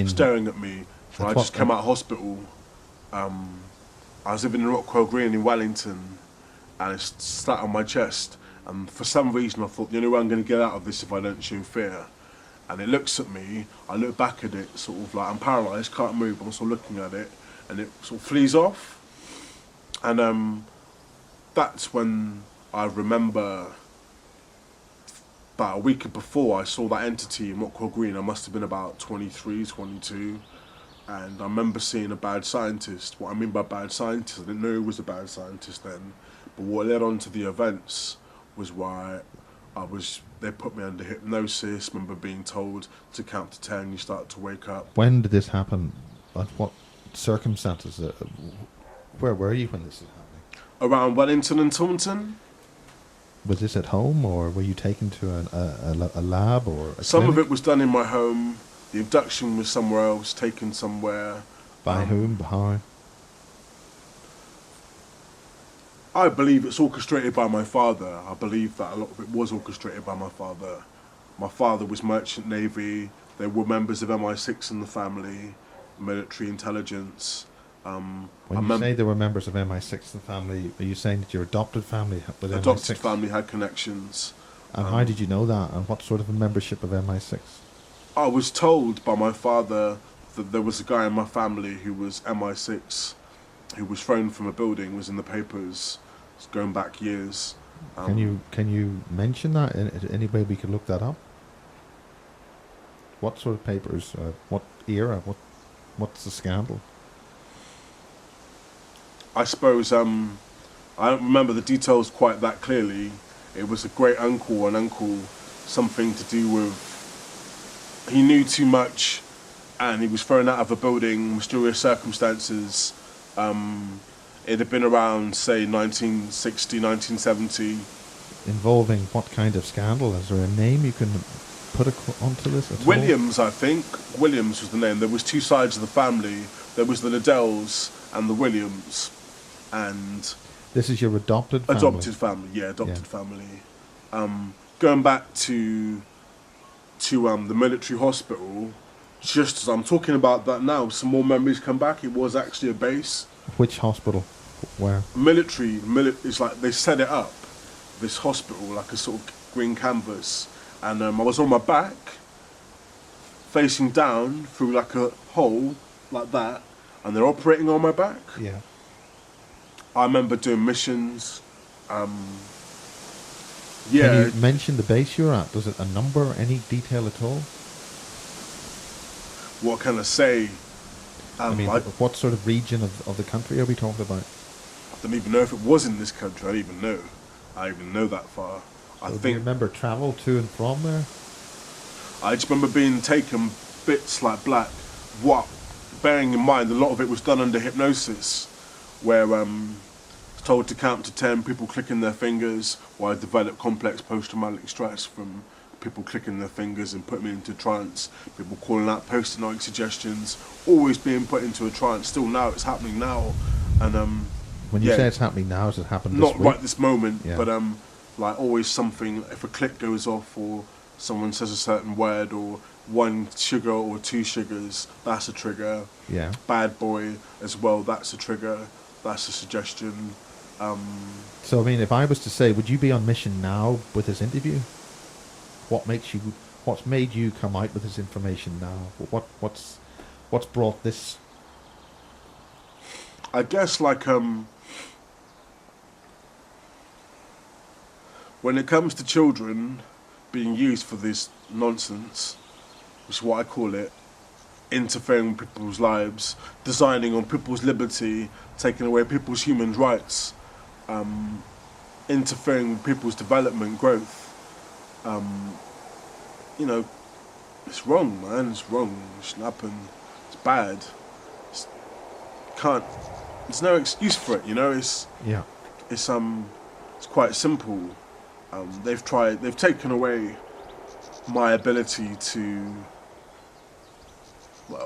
staring at me. When I just came out of hospital. I was living in Rockwell Green in Wellington, and it sat on my chest. And for some reason, I thought the only way I'm going to get out of this if I don't show fear. And it looks at me. I look back at it, sort of like I'm paralysed, can't move. I'm sort of looking at it, and it sort of flees off. And that's when I remember. About a week before I saw that entity in Rockwell Green, I must have been about 23, 22. And I remember seeing a bad scientist. What I mean by bad scientist, I didn't know he was a bad scientist then. But what led on to the events was why they put me under hypnosis. I remember being told to count to 10, you start to wake up. When did this happen? At what circumstances? Where were you when this was happening? around Wellington and Taunton. Was this at home, or were you taken to a lab or a Some of clinic? it was done in my home. The abduction was somewhere else, taken somewhere. By whom? How? I believe it's orchestrated by my father. I believe that a lot of it was orchestrated by my father. My father was Merchant Navy. There were members of MI6 in the family, military intelligence. When you say there were members of MI6 in the family, are you saying that your adopted family was MI6? Adopted family had connections. And how did you know that? And what sort of a membership of MI6? I was told by my father that there was a guy in my family who was MI6, who was thrown from a building, was in the papers, it's going back years. Can you mention that? Any way we could look that up? What sort of papers? What era? What's the scandal? I suppose I don't remember the details quite that clearly. It was a great uncle, something to do with he knew too much, and he was thrown out of a building, mysterious circumstances. It had been around, say, 1960, 1970. Involving what kind of scandal? Is there a name you can put onto this at all? Williams, I think. Williams was the name. There was two sides of the family. There was the Liddells and the Williams. And this is your adopted family? Adopted family, yeah, adopted family. Going back to the military hospital, just as I'm talking about that now, some more memories come back. It was actually a base. Which hospital? Where? Military, it's like they set it up, this hospital, like a sort of green canvas. And I was on my back, facing down through like a hole, like that, and they're operating on my back. Yeah. I remember doing missions. Yeah. Can you mention the base you're at? Does it a number, any detail at all? What can I say? I mean, what sort of region of the country are we talking about? I don't even know if it was in this country. I don't even know. I even know that far. Do you remember travel to and from there? I just remember being taken bits like black. What? Bearing in mind, a lot of it was done under hypnosis, where told to count to 10, people clicking their fingers, while I developed complex post-traumatic stress from people clicking their fingers and putting me into trance, people calling out post-hypnotic suggestions, always being put into a trance. Still now, it's happening now. And when you say it's happening now, has it happened this not week? right this moment, Yeah. but like always something, if a click goes off or someone says a certain word or 1 sugar or 2 sugars, that's a trigger. Yeah. Bad boy as well, that's a trigger, that's a suggestion. So I mean, if I was to say, would you be on mission now with this interview? What's made you come out with this information now? What's brought this? I guess like when it comes to children being used for this nonsense, which is what I call it, interfering with people's lives, designing on people's liberty, taking away people's human rights, interfering with people's development, growth. You know, it's wrong, man. It's wrong. It shouldn't happen. It's bad. There's no excuse for it. You know, it's quite simple. They've taken away my ability to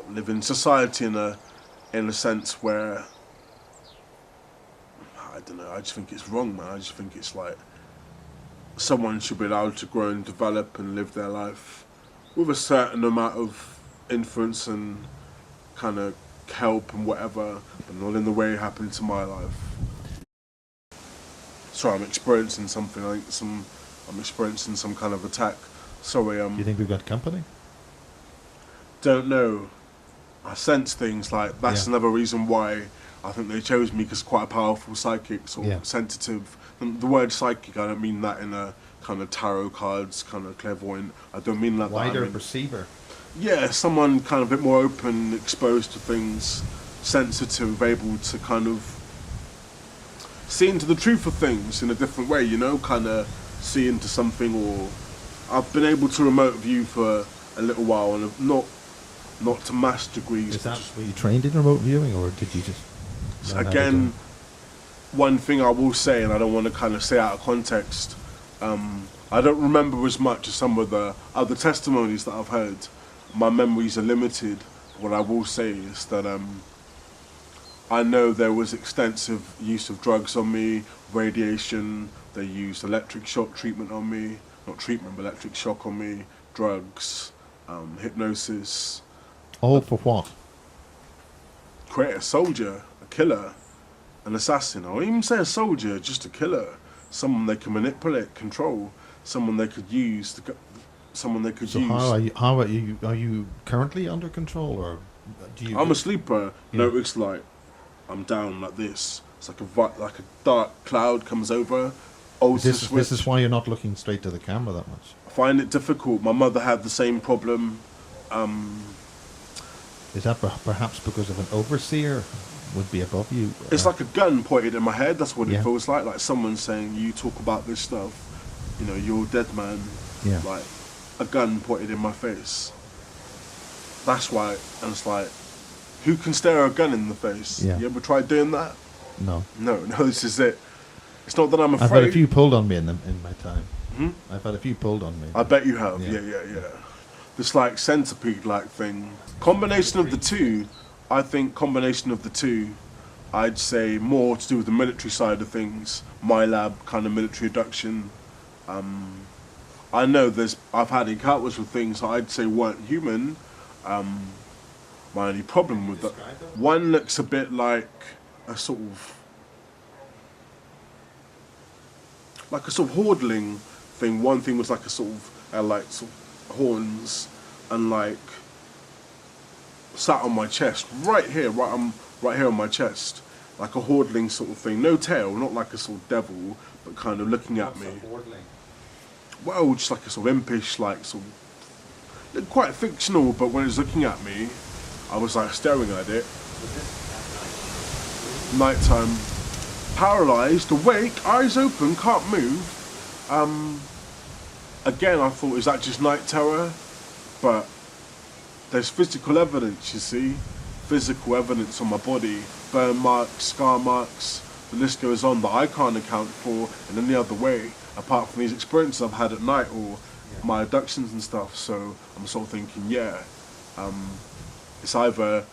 live in society in a sense where I don't know. I just think it's wrong, man. I just think it's like someone should be allowed to grow and develop and live their life with a certain amount of influence and kind of help and whatever, but not in the way it happened to my life. Sorry, I'm experiencing something. I'm experiencing some kind of attack. Sorry. Do you think we've got company? Don't know. I sense things like that's another reason why I think they chose me, because quite a powerful psychic, sort of sensitive. And the word psychic, I don't mean that in a kind of tarot cards, kind of clairvoyant. I don't mean that. Wider perceiver. Yeah, someone kind of a bit more open, exposed to things, sensitive, able to kind of see into the truth of things in a different way, you know, kind of see into something. Or I've been able to remote view for a little while, and not to mass degrees. Were you trained in remote viewing, or did you just? Again, one thing I will say, and I don't want to kind of say out of context, I don't remember as much as some of the other testimonies that I've heard. My memories are limited. What I will say is that I know there was extensive use of drugs on me, radiation, they used electric shock treatment on me, not treatment, but electric shock on me, drugs, hypnosis. All for what? Create a soldier, a killer, an assassin. I won't even say a soldier, just a killer. Someone they can manipulate, control, someone they could use, someone they could So use. how are you currently under control, or do you? I'm a sleeper. Yeah. Notice like I'm down like this. It's like a dark cloud comes over. This is why you're not looking straight to the camera that much. I find it difficult. My mother had the same problem. Is that perhaps because of an overseer would be above you? It's like a gun pointed in my head. That's what Yeah. it feels like. Like someone saying, "You talk about this stuff. You know, you're a dead man." Yeah. Like a gun pointed in my face. That's why. And it's like, who can stare a gun in the face? Yeah. You ever tried doing that? No. No. This is it. It's not that I'm afraid. I've had a few pulled on me in my time. Hmm? I've had a few pulled on me. I bet you have. Yeah. Yeah. This like centipede-like thing. Combination of the two. I think combination of the two. I'd say more to do with the military side of things. My lab kind of military abduction. I know I've had encounters with things I'd say weren't human. My only problem with that, one looks a bit like a sort of hordeling thing. One thing was like a sort of horns and like sat on my chest, right here on my chest, like a hordeling sort of thing. No tail, not like a sort of devil, but kind of looking at me. Well, just like a sort of impish, like sort of looked quite fictional. But when it was looking at me, I was like staring at it. Nighttime, paralysed, awake, eyes open, can't move. Again, I thought, is that just night terror? But there's physical evidence, you see. Physical evidence on my body. Burn marks, scar marks, the list goes on, that I can't account for in any other way, apart from these experiences I've had at night or my abductions and stuff. So I'm sort of thinking, it's either,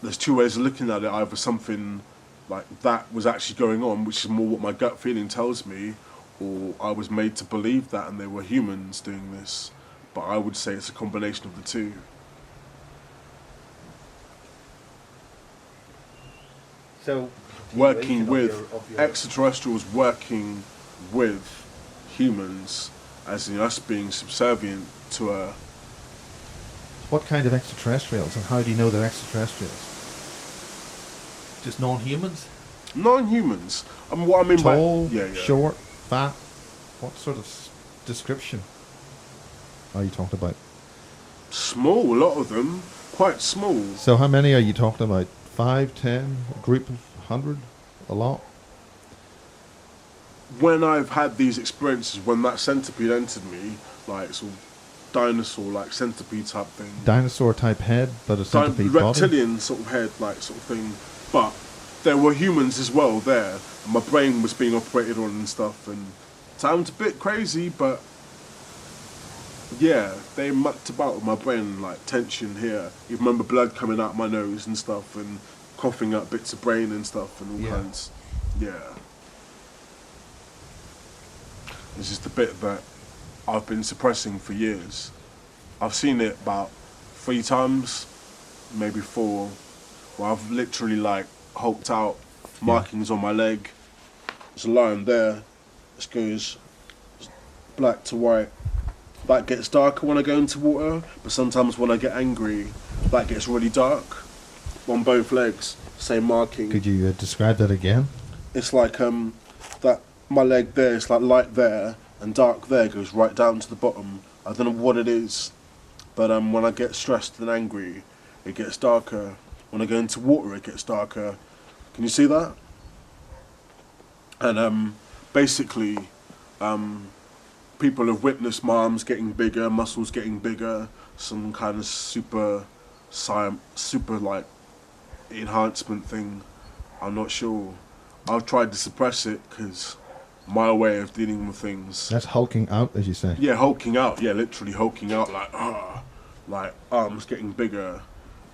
there's two ways of looking at it. Either something like that was actually going on, which is more what my gut feeling tells me, or I was made to believe that and they were humans doing this. But I would say it's a combination of the two. So Working with extraterrestrials, working with humans, as in us being subservient to a. what kind of extraterrestrials, and how do you know they're extraterrestrials? Just non-humans? Non-humans. What I mean Tall, by short, fat. What sort of description are you talking about? Small, a lot of them, quite small. So how many are you talking about? 5, 10, a group of 100, a lot? When I've had these experiences, when that centipede entered me, like sort of dinosaur, like centipede type thing. Dinosaur type head, but a centipede body? Reptilian sort of head, like sort of thing. But there were humans as well there. And my brain was being operated on and stuff, and sounds a bit crazy, but yeah, they mucked about with my brain, like tension here. You remember blood coming out my nose and stuff, and coughing up bits of brain and stuff, and all kinds. Yeah. This is the bit that I've been suppressing for years. I've seen it about 3 times, maybe 4, where I've literally like hulked out markings on my leg. There's a line there. This goes black to white. That gets darker when I go into water, but sometimes when I get angry, that gets really dark. On both legs, same marking. Could you describe that again? It's like that my leg there, it's like light there, and dark there goes right down to the bottom. I don't know what it is, but when I get stressed and angry, it gets darker. When I go into water, it gets darker. Can you see that? And basically, people have witnessed my arms getting bigger, muscles getting bigger, some kind of super like enhancement thing. I'm not sure. I've tried to suppress it because my way of dealing with things. That's hulking out, as you say. Yeah, hulking out. Yeah, literally hulking out. Like arms getting bigger.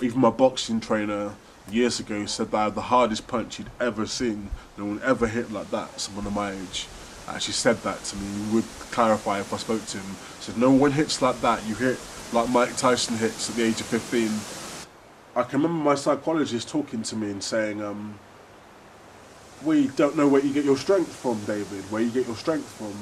Even my boxing trainer years ago said that I had the hardest punch he'd ever seen. No one ever hit like that. Someone of my age actually said that to me. He would clarify if I spoke to him. He said, no one hits like that. You hit like Mike Tyson hits at the age of 15. I can remember my psychologist talking to me and saying, we don't know where you get your strength from, David, where you get your strength from.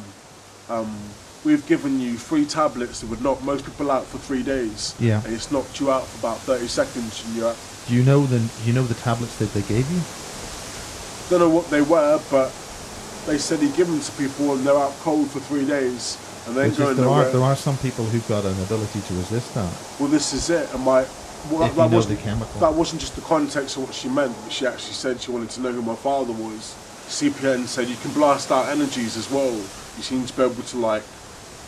We've given you 3 tablets that would knock most people out for 3 days. Yeah. And it's knocked you out for about 30 seconds and you're out. Do you know the tablets that they gave you? Don't know what they were, but they said he'd give them to people and they're out cold for 3 days. And they ain't going nowhere. There are some people who've got an ability to resist that. Well, this is it. And that wasn't just the context of what she meant, but she actually said she wanted to know who my father was. CPN said you can blast out energies as well. You seem to be able to like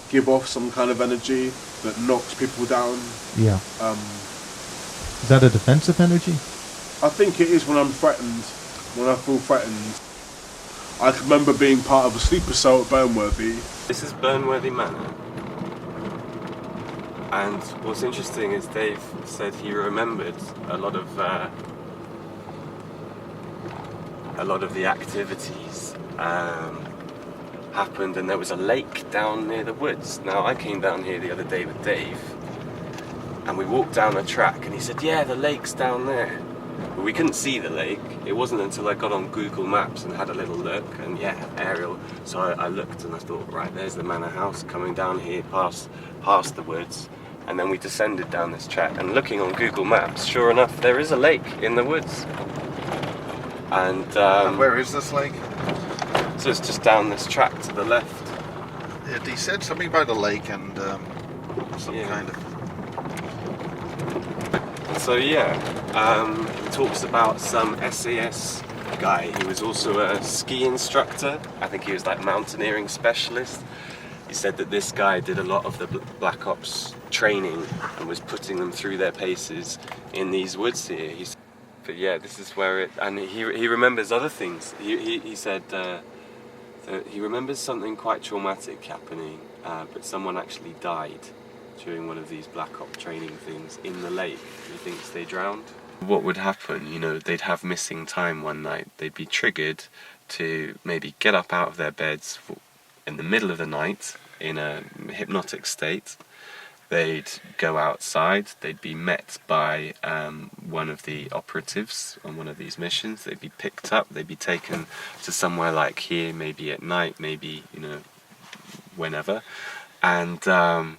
give off some kind of energy that knocks people down. Yeah. Is that a defensive energy? I think it is when I'm threatened, when I feel threatened. I can remember being part of a sleeper cell at Burnworthy. This is Burnworthy Manor. And what's interesting is Dave said he remembered a lot of the activities happened, and there was a lake down near the woods. Now I came down here the other day with Dave, and we walked down a track, and he said, "Yeah, the lake's down there." But we couldn't see the lake. It wasn't until I got on Google Maps and had a little look, and yeah, aerial. So I looked and I thought, right, there's the manor house coming down here past the woods. And then we descended down this track, and looking on Google Maps, sure enough, there is a lake in the woods. And where is this lake? So it's just down this track to the left. Yeah, he said something about a lake and some kind of... So yeah, he talks about some SAS guy. He was also a ski instructor. I think he was like mountaineering specialist. He said that this guy did a lot of the Black Ops training and was putting them through their paces in these woods here. But yeah, this is where it... And he remembers other things. He said that he remembers something quite traumatic happening, but someone actually died during one of these Black Ops training things in the lake. He thinks they drowned. What would happen, you know, they'd have missing time one night. They'd be triggered to maybe get up out of their beds in the middle of the night in a hypnotic state. They'd go outside, they'd be met by one of the operatives on one of these missions. They'd be picked up, they'd be taken to somewhere like here, maybe at night, maybe, you know, whenever. And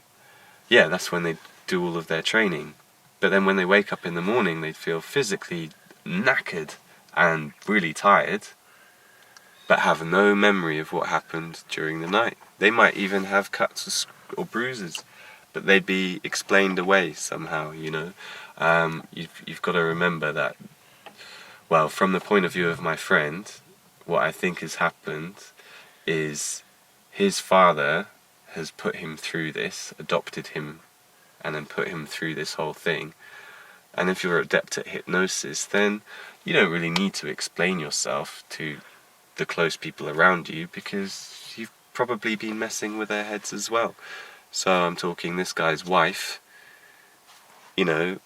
yeah, that's when they'd do all of their training. But then when they wake up in the morning, they'd feel physically knackered and really tired, but have no memory of what happened during the night. They might even have cuts or bruises, but they'd be explained away somehow, you know. You've got to remember that, well, from the point of view of my friend, what I think has happened is his father has put him through this, adopted him, and then put him through this whole thing. And if you're adept at hypnosis, then you don't really need to explain yourself to the close people around you, because you've probably been messing with their heads as well. So I'm talking this guy's wife, you know,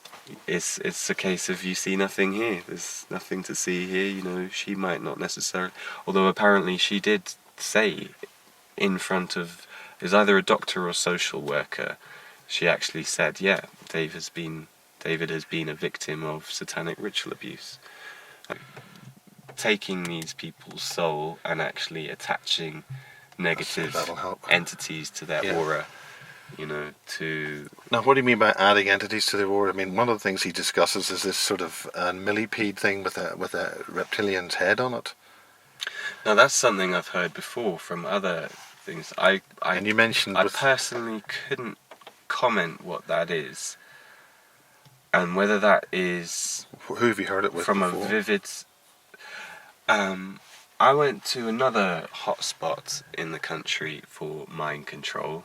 it's a case of you see nothing here, there's nothing to see here, you know. She might not necessarily, although apparently she did say in front of, is either a doctor or social worker, she actually said, yeah, David has been a victim of satanic ritual abuse. Taking these people's soul and actually attaching negative entities to their aura, you know, to... Now, what do you mean by adding entities to the aura? I mean, one of the things he discusses is this sort of millipede thing with a reptilian's head on it. Now, that's something I've heard before from other things. And you mentioned... I personally couldn't comment what that is, and whether that is... Who have you heard it with from before? A vivid... I went to another hotspot in the country for mind control,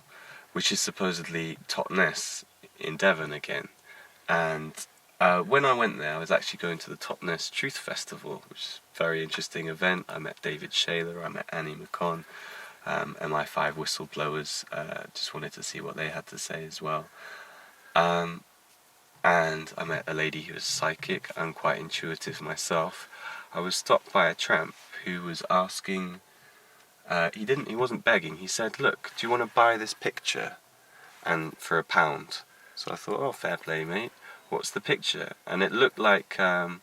which is supposedly Totnes in Devon again, and When I went there, I was actually going to the Totnes Truth Festival, which is a very interesting event. I met David Shaler, I met Annie McCon, MI5 whistleblowers. Just wanted to see what they had to say as well. And I met a lady who was psychic. I'm quite intuitive myself. I was stopped by a tramp who was asking. He wasn't begging. He said, "Look, do you want to buy this picture?" And for £1. So I thought, oh, fair play, mate. What's the picture? And it looked like, can't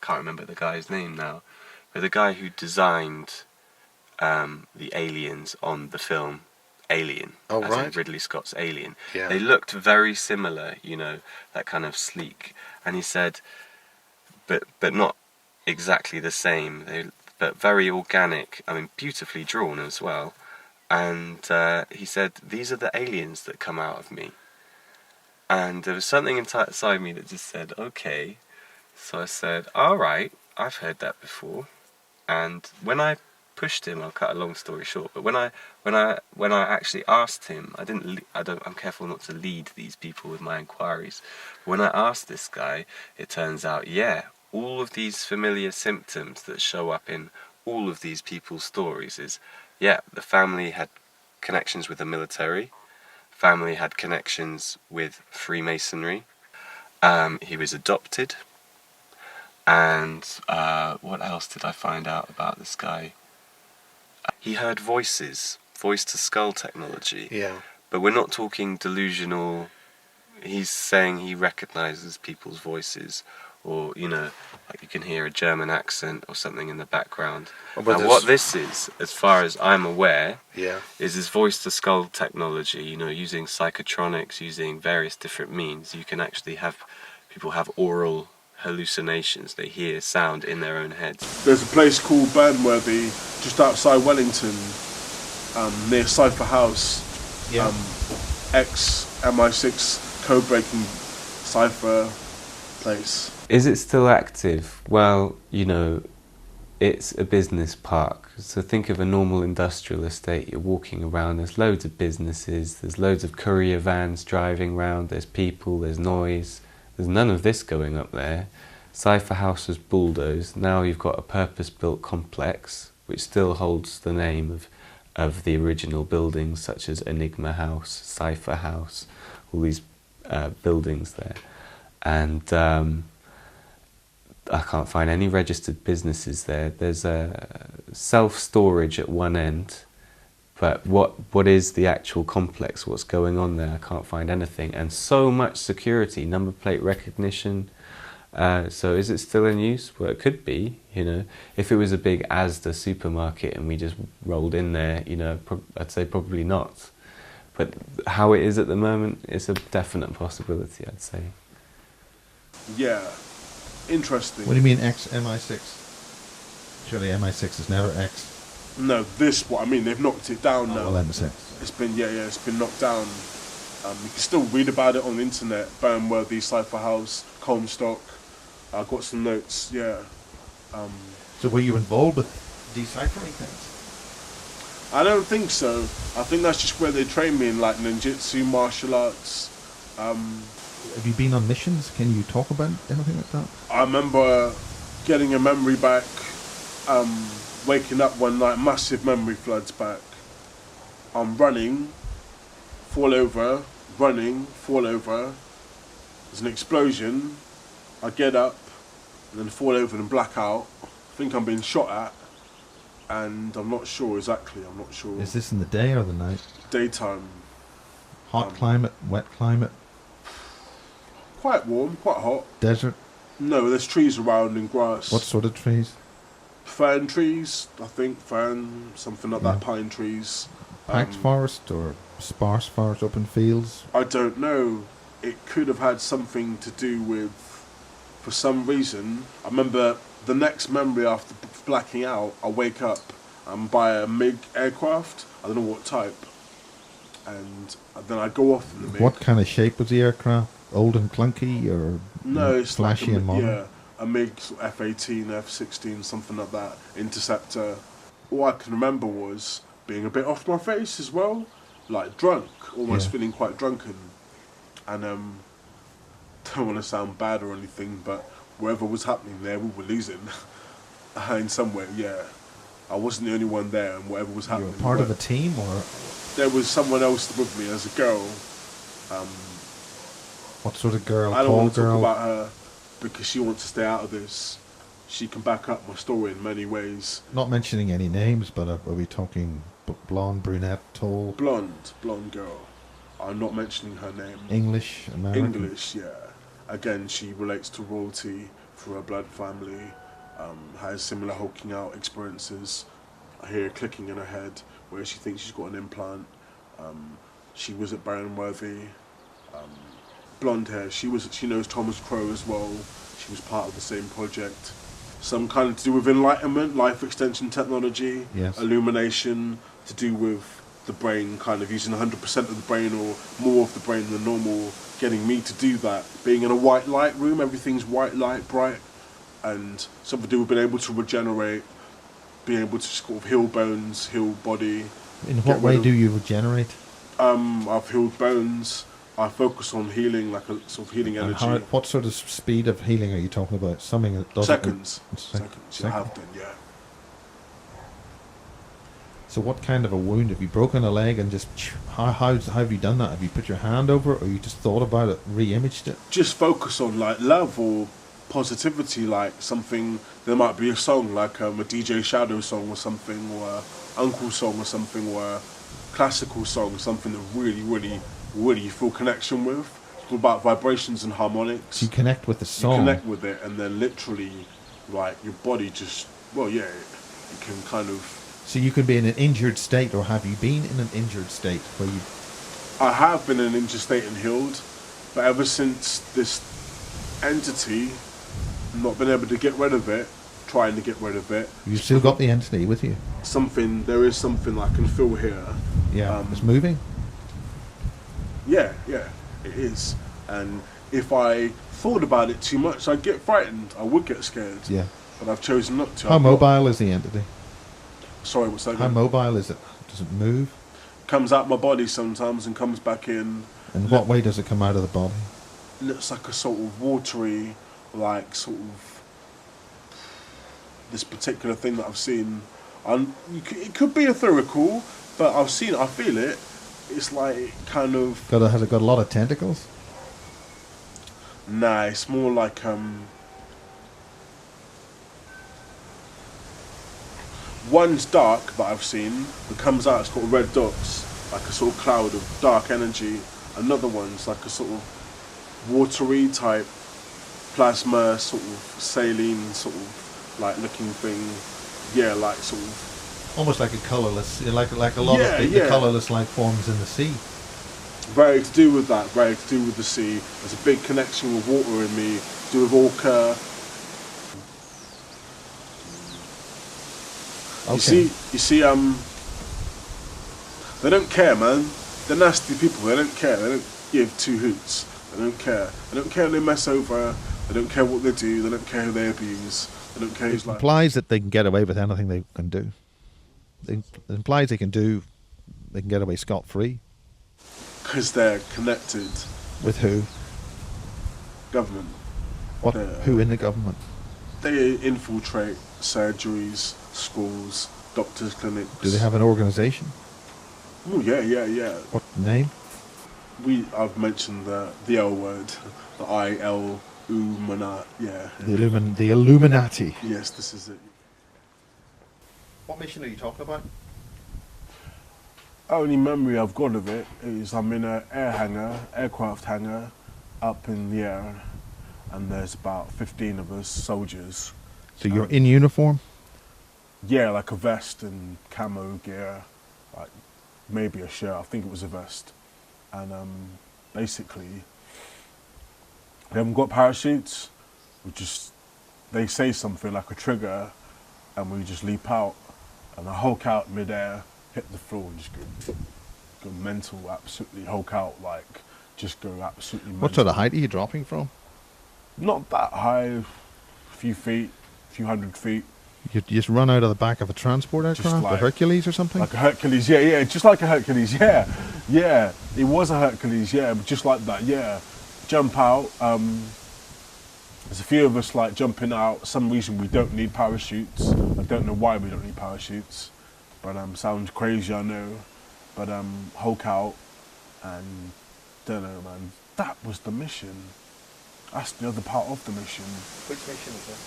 remember the guy's name now, but the guy who designed the aliens on the film Alien, Oh, as right. in Ridley Scott's Alien. Yeah. They looked very similar, you know, that kind of sleek. And he said, but not exactly the same, but very organic, I mean, beautifully drawn as well. And he said, these are the aliens that come out of me. And there was something inside me that just said, okay. So I said, all right, I've heard that before. And when I pushed him, I'll cut a long story short, but when I actually asked him, I'm careful not to lead these people with my inquiries. When I asked this guy, it turns out, yeah, all of these familiar symptoms that show up in all of these people's stories is, yeah, the family had connections with the military, family had connections with Freemasonry, he was adopted, and what else did I find out about this guy? He heard voice to skull technology. Yeah. But we're not talking delusional. He's saying he recognizes people's voices, or, you know, like you can hear a German accent or something in the background. But And what this is, as far as I'm aware, Yeah. is this voice to skull technology, you know, using psychotronics, using various different means. You can actually have people have oral hallucinations. They hear sound in their own heads. There's a place called Burnworthy, just outside Wellington, near Cypher House. Yeah. Ex MI6 code-breaking Cypher place. Is it still active? Well, you know, it's a business park. So think of a normal industrial estate. You're walking around, there's loads of businesses, there's loads of courier vans driving around, there's people, there's noise. There's none of this going up there. Cypher House was bulldozed. Now you've got a purpose-built complex, which still holds the name of the original buildings, such as Enigma House, Cypher House, all these buildings there. And I can't find any registered businesses there. There's a self-storage at one end, but what is the actual complex? What's going on there? I can't find anything. And so much security, number plate recognition. So is it still in use? Well, it could be, you know. If it was a big Asda supermarket and we just rolled in there, you know, I'd say probably not. But how it is at the moment is a definite possibility, I'd say. Yeah, interesting. What do you mean ex-MI6? Surely MI6 is never X. No, what I mean, they've knocked it down now. Well, M6. It's been it's been knocked down. You can still read about it on the internet. Burnworthy, Cypher House, Comstock. I've got some notes. Yeah. So were you involved with deciphering things? I don't think so. I think that's just where they train me in, like ninjutsu, martial arts. Have you been on missions? Can you talk about anything like that? I remember getting a memory back. Waking up one night, massive memory floods back. I'm running, fall over, running, fall over. There's an explosion. I get up, and then fall over and black out. I think I'm being shot at, and I'm not sure exactly. I'm not sure. Is this in the day or the night? Daytime. Hot climate, wet climate, Quite warm, quite hot. desert? No, there's trees around and grass. What sort of trees? Fern trees, I think. Fern, something like that. Pine trees. Packed forest or sparse forest, open fields? I don't know. It could have had something to do with, for some reason, I remember the next memory after blacking out, I wake up by a MiG aircraft. I don't know what type. And then I go off in the MiG. What kind of shape was the aircraft? Old and clunky or No, it's flashy like and modern? Yeah, a MiG F-18, F-16, something like that, Interceptor. All I can remember was being a bit off my face as well, like drunk, almost Yeah. feeling quite drunken. And don't want to sound bad or anything, but whatever was happening there, we were losing. In some way, yeah. I wasn't the only one there, and whatever was You happening. were part of a team, or there was someone else with me as a girl. what sort of girl? I don't Tall want to girl? talk about her because she wants to stay out of this. She can back up my story in many ways. Not mentioning any names, but are we talking blonde, brunette, tall? Blonde girl. I'm not mentioning her name. English, American? English, yeah. Again, she relates to royalty through her blood family. Has similar hulking out experiences. I hear clicking in her head where she thinks she's got an implant. She was at Burnworthy. Blonde hair. She knows Thomas Crow as well. She was part of the same project. Some kind of to do with enlightenment, life extension technology, Yes. illumination, to do with the brain, kind of using 100% of the brain or more of the brain than normal, getting me to do that. Being in a white light room, everything's white light, bright, and something to do with being able to regenerate, being able to sort of heal bones, heal body. In what way do you regenerate? I've healed bones. I focus on healing, like a sort of healing And energy. what sort of speed of healing are you talking about? Something that doesn't... Seconds. Seconds. You have done, yeah. So what kind of a wound? Have you broken a leg and just... How have you done that? Have you put your hand over it, or you just thought about it, re-imaged it? Just focus on like love or positivity, like something. There might be a song like a DJ Shadow song or something, or a Uncle song or something, or a classical song, something that really you feel connection with. It's all about vibrations and harmonics. So you connect with the You song. connect with it, and then literally, like your body just, well, yeah, you can kind of. So you could be in an injured state, or have you been in an injured state where you... I have been in an injured state and healed, but ever since this entity, not been able to get rid of it, trying to get rid of it. You've still got the entity with you? There is something I can feel here. Yeah, it's moving? Yeah, it is. And if I thought about it too much, I'd get frightened. I would get scared. Yeah. But I've chosen not to. How mobile is the entity? Sorry, what's that? How mobile is it? Does it move? Comes out my body sometimes and comes back in. And what way does it come out of the body? Looks like a sort of watery, like sort of this particular thing that I've seen. It could be etherical, but I've seen it. I feel it. It's like kind of. Has it got a lot of tentacles? Nah, it's more like one's dark that I've seen that comes out. It's got red dots, like a sort of cloud of dark energy. Another one's like a sort of watery type plasma, sort of saline, sort of like looking thing. Yeah, like sort of. Almost like a colourless, like a lot of the colourless life forms in the sea. Very to do with that, very to do with the sea. There's a big connection with water in me, to do with orca. Okay. You see, they don't care, man. They're nasty people. They don't care. They don't give two hoots. They don't care. They don't care who they mess over. They don't care what they do. They don't care who they abuse. They don't care who's It like. implies that they can get away with anything they can do. It implies they can get away scot-free. Because they're connected. With who? Government. Who in the government? They infiltrate surgeries, schools, doctors' clinics. Do they have an organisation? Oh yeah. What name? I've mentioned the L word, the Illuminati. Yeah. The Illuminati. Yes, this is it. What mission are you talking about? Only memory I've got of it is I'm in an aircraft hangar, up in the air, and there's about 15 of us soldiers. So you're in uniform? Yeah, like a vest and camo gear, like maybe a shirt. I think it was a vest, and basically they haven't got parachutes. They say something like a trigger, and we just leap out, and I hulk out midair, hit the floor, and just go mental, absolutely hulk out, like just go absolutely mental. What sort of height are you dropping from? Not that high, a few feet, a few hundred feet. You just run out of the back of a transport aircraft, like- a Hercules or something? Like a Hercules, yeah, just like a Hercules, yeah. It was a Hercules, yeah, but just like that, yeah. jump out. There's a few of us like jumping out. For some reason we don't need parachutes. I don't know why we don't need parachutes, but sounds crazy, I know. But Hulk out, and don't know, man. That was the mission. That's the other part of the mission. Which mission is that?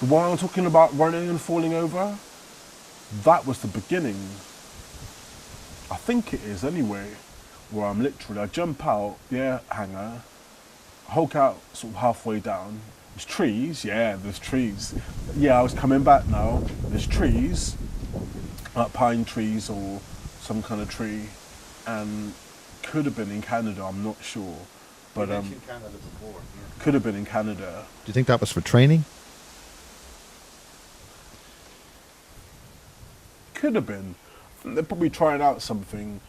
The one I'm talking about, running and falling over. That was the beginning. I think it is anyway. Where I jump out, hangar. Hulk out sort of halfway down. There's trees, there's trees. Yeah, I was coming back now. There's trees, like pine trees or some kind of tree, and could have been in Canada, I'm not sure. But You mentioned Canada before. Yeah. could have been in Canada. Do you think that was for training? Could have been. They're probably trying out something.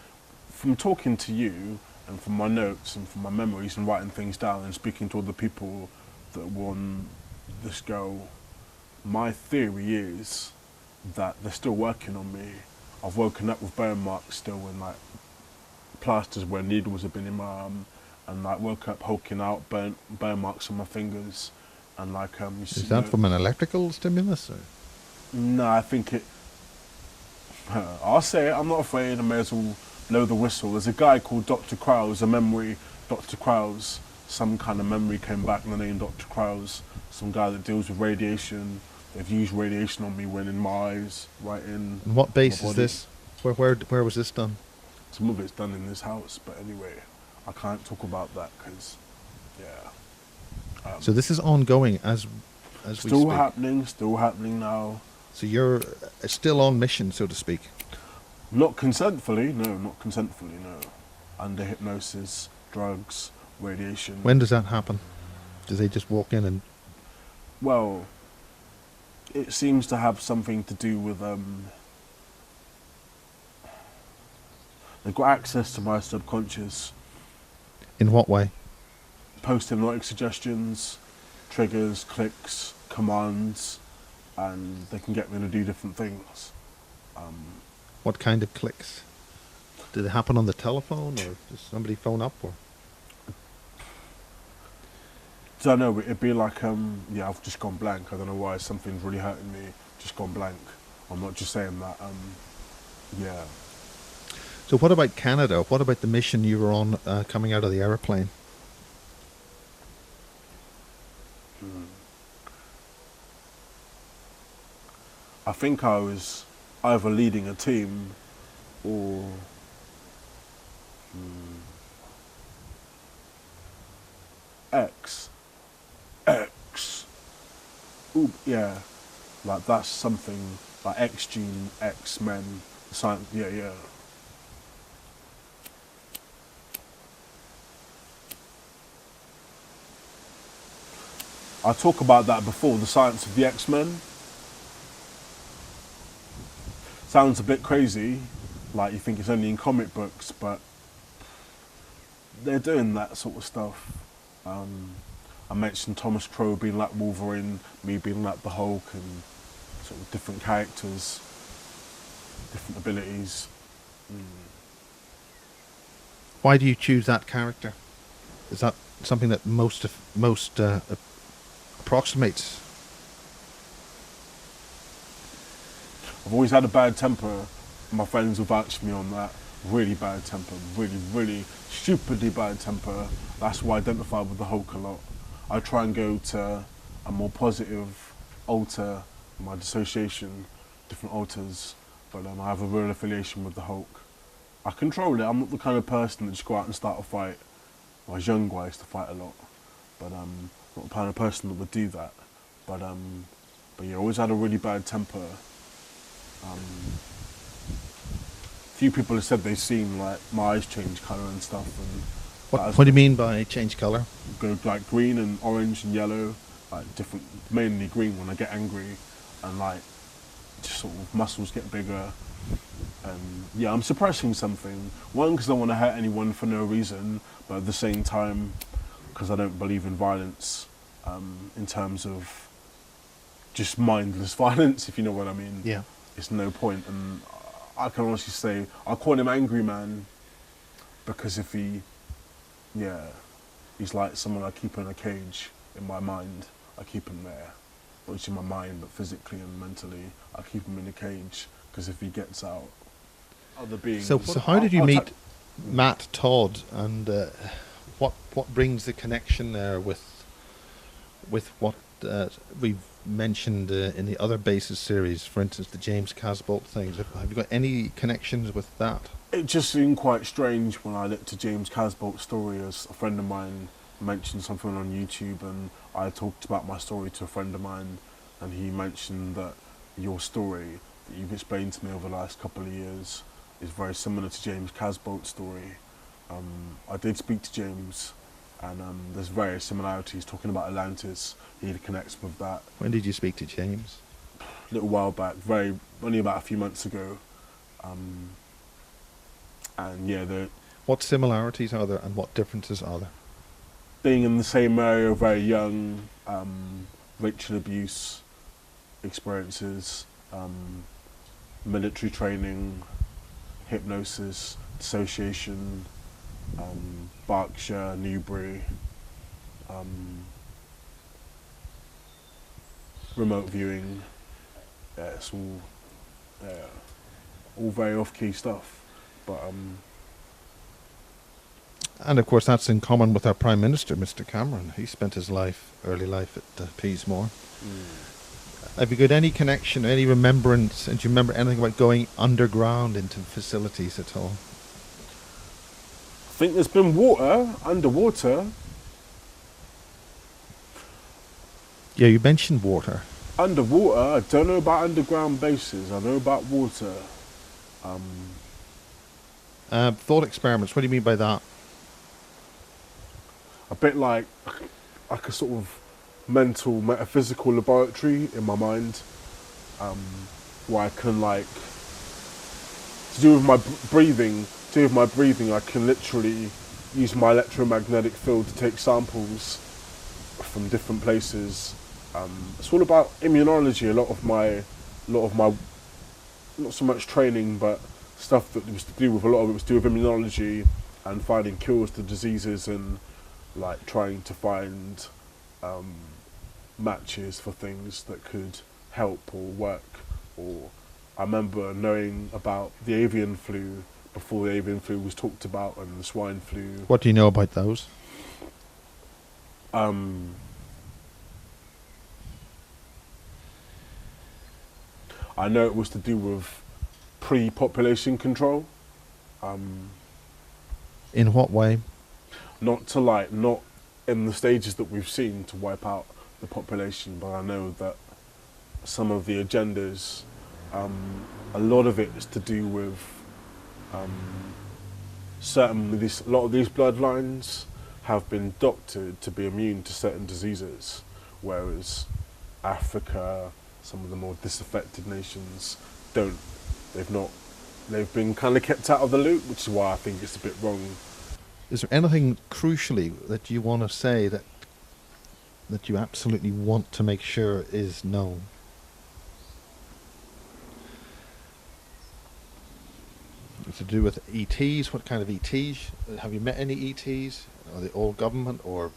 From talking to you and from my notes and from my memories and writing things down and speaking to other people that were on this go, my theory is that they're still working on me. I've woken up with burn marks still and like plasters where needles have been in my arm, and like woke up hulking out burn marks on my fingers, and like Is that from an electrical stimulus? Or? No, I think it. I'll say it. I'm not afraid. I may as well blow the whistle. There's a guy called Dr. Krause, a memory. Dr. Krause, some kind of memory came back in the name Dr. Krause. Some guy that deals with radiation. They've used radiation on me when in my eyes, right in. And what base my is body. this? Where was this done? Some of it's done in this house, but anyway, I can't talk about that because, yeah. So this is ongoing as we Still speak. Still happening now. So you're still on mission, so to speak. Not consentfully, no. Under hypnosis, drugs, radiation. When does that happen? Do they just walk in and... Well, it seems to have something to do with they've got access to my subconscious. In what way? Post-hypnotic suggestions, triggers, clicks, commands, and they can get me to do different things. What kind of clicks? Do they happen on the telephone, or does somebody phone up? Or Don't know, it'd be like, I've just gone blank. I don't know why, something's really hurting me. Just gone blank. I'm not just saying that, yeah. so what about Canada? What about the mission you were on coming out of the aeroplane? I think I was either leading a team or X. Ooh, yeah. Like that's something like X gene, X-Men, science, yeah. I talk about that before, the science of the X-Men. Sounds a bit crazy, like you think it's only in comic books, but they're doing that sort of stuff. I mentioned Thomas Crow being like Wolverine, me being like the Hulk, and sort of different characters, different abilities. Why do you choose that character? Is that something that most approximates? I've always had a bad temper. My friends will vouch for me on that. Really bad temper, really stupidly bad temper. That's why I identify with the Hulk a lot. I try and go to a more positive alter, my dissociation, different alters, but I have a real affiliation with the Hulk. I control it. I'm not the kind of person that just go out and start a fight. When I was younger, I used to fight a lot, but I'm not the kind of person that would do that. But yeah, I always had a really bad temper. Few people have said they've seen like my eyes change colour and stuff. And What do you mean by change colour? go like green and orange and yellow, like different, mainly green when I get angry, and like just sort of muscles get bigger. And yeah, I'm suppressing something. One, because I don't want to hurt anyone for no reason, but at the same time, because I don't believe in violence, in terms of just mindless violence, if you know what I mean. Yeah. It's no point, and I can honestly say I call him Angry Man because if he, yeah, he's like someone I keep in a cage in my mind. I keep him there, not just in my mind, but physically and mentally. I keep him in a cage because if he gets out, other beings. So how did you meet Matt Todd, and what brings the connection there with what we've mentioned in the other Bases series, for instance, the James Casbolt things? Have you got any connections with that? It just seemed quite strange when I looked at James Casbolt's story, as a friend of mine mentioned something on YouTube, and I talked about my story to a friend of mine, and he mentioned that your story that you've explained to me over the last couple of years is very similar to James Casbolt's story. I did speak to James, and there's various similarities. Talking about Atlantis, he connects with that. When did you speak to James? A little while back, only about a few months ago. And yeah, what similarities are there and what differences are there? Being in the same area, very young, racial abuse experiences, military training, hypnosis, dissociation, Berkshire, Newbury, remote viewing. Yeah, it's all very off-key stuff, but and of course that's in common with our Prime Minister, Mr. Cameron. He spent his early life at Peasmore. Have you got any connection, any remembrance, and do you remember anything about going underground into facilities at all? I think there's been water, underwater. Yeah, you mentioned water. Underwater, I don't know about underground bases, I know about water. Thought experiments, what do you mean by that? A bit like a sort of mental, metaphysical laboratory in my mind, where I can, like, to do with my breathing, I can literally use my electromagnetic field to take samples from different places. It's all about immunology. A lot of my, not so much training, but stuff that was to do with, a lot of it was to do with immunology and finding cures to diseases, and like trying to find matches for things that could help or work. Or I remember knowing about the avian flu before the avian flu was talked about, and the swine flu. What do you know about those? I know it was to do with pre-population control. In what way? Not in the stages that we've seen to wipe out the population, but I know that some of the agendas, a lot of it is to do with a lot of these bloodlines have been doctored to be immune to certain diseases, whereas Africa, some of the more disaffected nations, don't. They've been kind of kept out of the loop, which is why I think it's a bit wrong. Is there anything crucially that you want to say that you absolutely want to make sure is known? To do with ETs? What kind of ETs? Have you met any ETs? Are they all government, or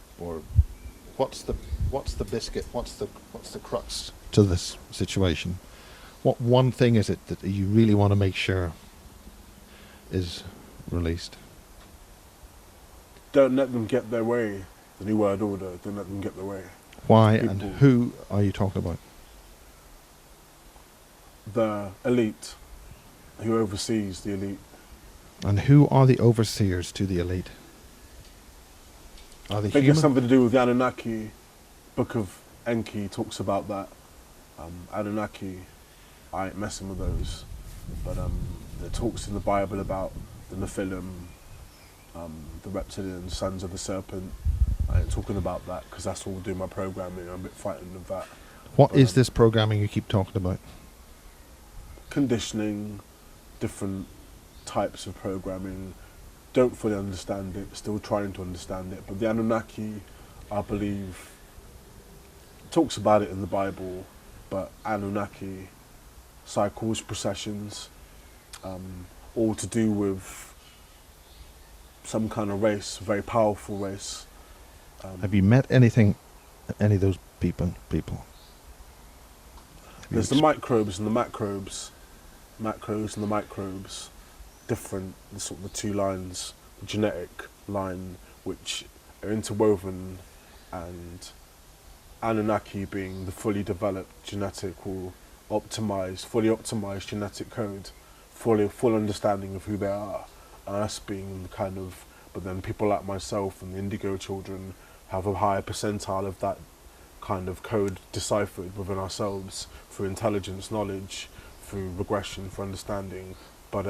what's the biscuit? What's the crux to this situation? What one thing is it that you really want to make sure is released? Don't let them get their way. The New World Order. Don't let them get their way. Why and who are you talking about? The elite, who oversees the elite. And who are the overseers to the elite? Are they I think human? it's something to do with the Anunnaki. Book of Enki talks about that. Anunnaki, I ain't messing with those. But there talks in the Bible about the Nephilim, the reptilian sons of the serpent. I ain't talking about that because that's all doing my programming. I'm a bit frightened of that. What is this programming you keep talking about? Conditioning, different types of programming. Don't fully understand it, still trying to understand it. But the Anunnaki, I believe, talks about it in the Bible, but Anunnaki cycles, processions, all to do with some kind of race, a very powerful race, Have you met any of those people? There's the microbes and the macrobes, macros and the microbes, different, sort of the two lines, the genetic line, which are interwoven, and Anunnaki being the fully developed genetic or fully optimized genetic code, full understanding of who they are, and us being the kind of, but then people like myself and the indigo children have a higher percentile of that kind of code deciphered within ourselves through intelligence, knowledge, through regression, for understanding. But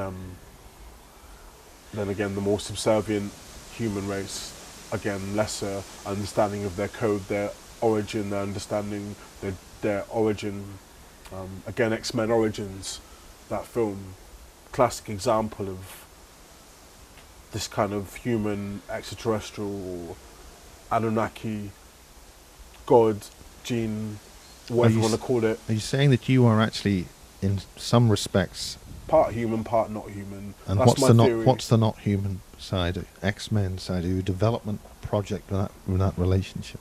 then again, the more subservient human race, again, lesser understanding of their code, their origin, their understanding, their origin. Again, X-Men Origins, that film, classic example of this kind of human, extraterrestrial, or Anunnaki, God, gene, whatever you want to call it. Are you saying that you are actually, in some respects, part human, part not human? And that's what's the not human side, X-Men side of your development project with that relationship?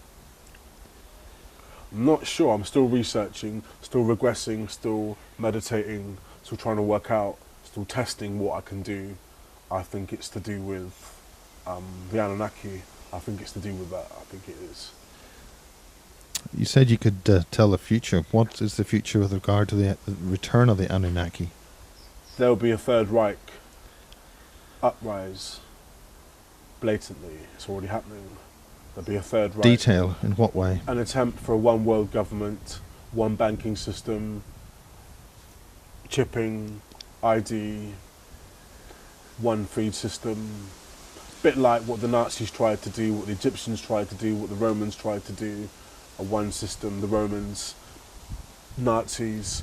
I'm not sure. I'm still researching, still regressing, still meditating, still trying to work out, still testing what I can do. I think it's to do with the Anunnaki. I think it's to do with that. I think it is. You said you could tell the future. What is the future with regard to the return of the Anunnaki? There'll be a Third Reich uprise. Blatantly, it's already happening. There'll be a Third Reich. Detail, in what way? An attempt for a one world government, one banking system, chipping, ID, one food system. Bit like what the Nazis tried to do, what the Egyptians tried to do, what the Romans tried to do. A one system, the Romans, Nazis.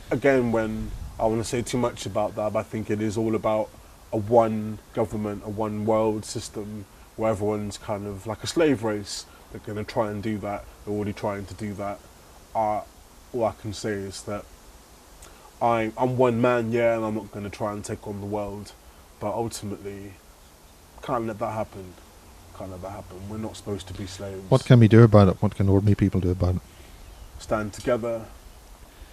Again, when I want to say too much about that, but I think it is all about a one government, a one world system, where everyone's kind of like a slave race. They're going to try and do that. They're already trying to do that. All I can say is that I'm one man, yeah, and I'm not going to try and take on the world, but ultimately, can't let that happen. Can't let that happen. We're not supposed to be slaves. What can we do about it? What can ordinary people do about it? Stand together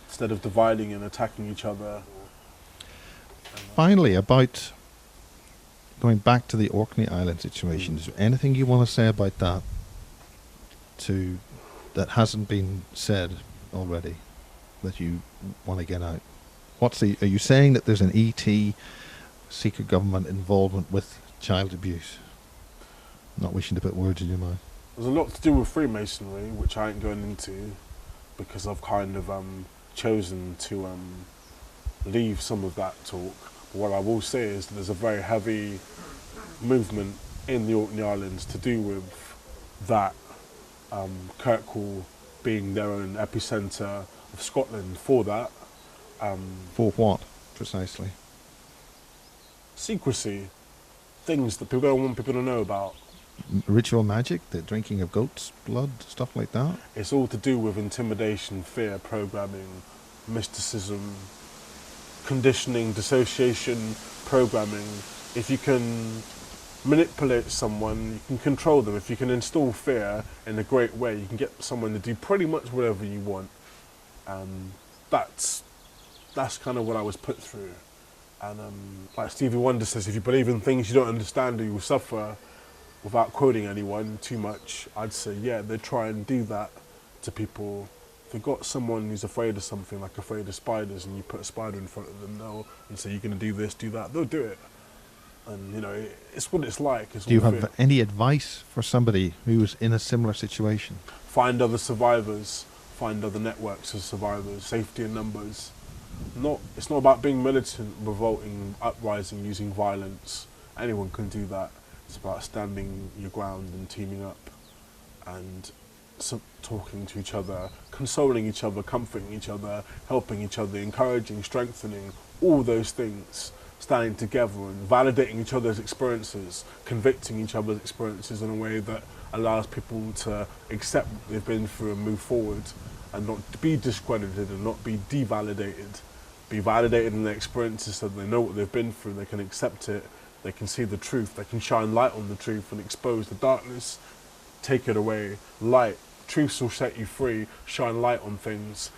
instead of dividing and attacking each other. Finally, about going back to the Orkney Island situation, is there anything you want to say about that that hasn't been said already that you want to get out? Are you saying that there's an ET secret government involvement with child abuse? Not wishing to put words in your mouth. There's a lot to do with Freemasonry, which I ain't going into, because I've kind of chosen to leave some of that talk. But what I will say is that there's a very heavy movement in the Orkney Islands to do with that. Kirkwall being their own epicentre of Scotland for that. For what, precisely? Secrecy. Things that people don't want people to know about. Ritual magic, the drinking of goat's blood, stuff like that? It's all to do with intimidation, fear, programming, mysticism, conditioning, dissociation, programming. If you can manipulate someone, you can control them. If you can instill fear in a great way, you can get someone to do pretty much whatever you want. That's kind of what I was put through. And like Stevie Wonder says, if you believe in things you don't understand or you will suffer, without quoting anyone too much, I'd say, yeah, they try and do that to people. If you've got someone who's afraid of something, like afraid of spiders, and you put a spider in front of them, and say, you're going to do this, do that, they'll do it. And, it's what it's like. Do you have any advice for somebody who's in a similar situation? Find other survivors, find other networks of survivors, safety in numbers. It's not about being militant, revolting, uprising, using violence. Anyone can do that. It's about standing your ground and teaming up and talking to each other, consoling each other, comforting each other, helping each other, encouraging, strengthening, all those things, standing together and validating each other's experiences, convicting each other's experiences in a way that allows people to accept what they've been through and move forward and not be discredited and not be devalidated. Be validated in their experiences so they know what they've been through, they can accept it, they can see the truth, they can shine light on the truth and expose the darkness take it away. Light, truth will set you free, shine light on things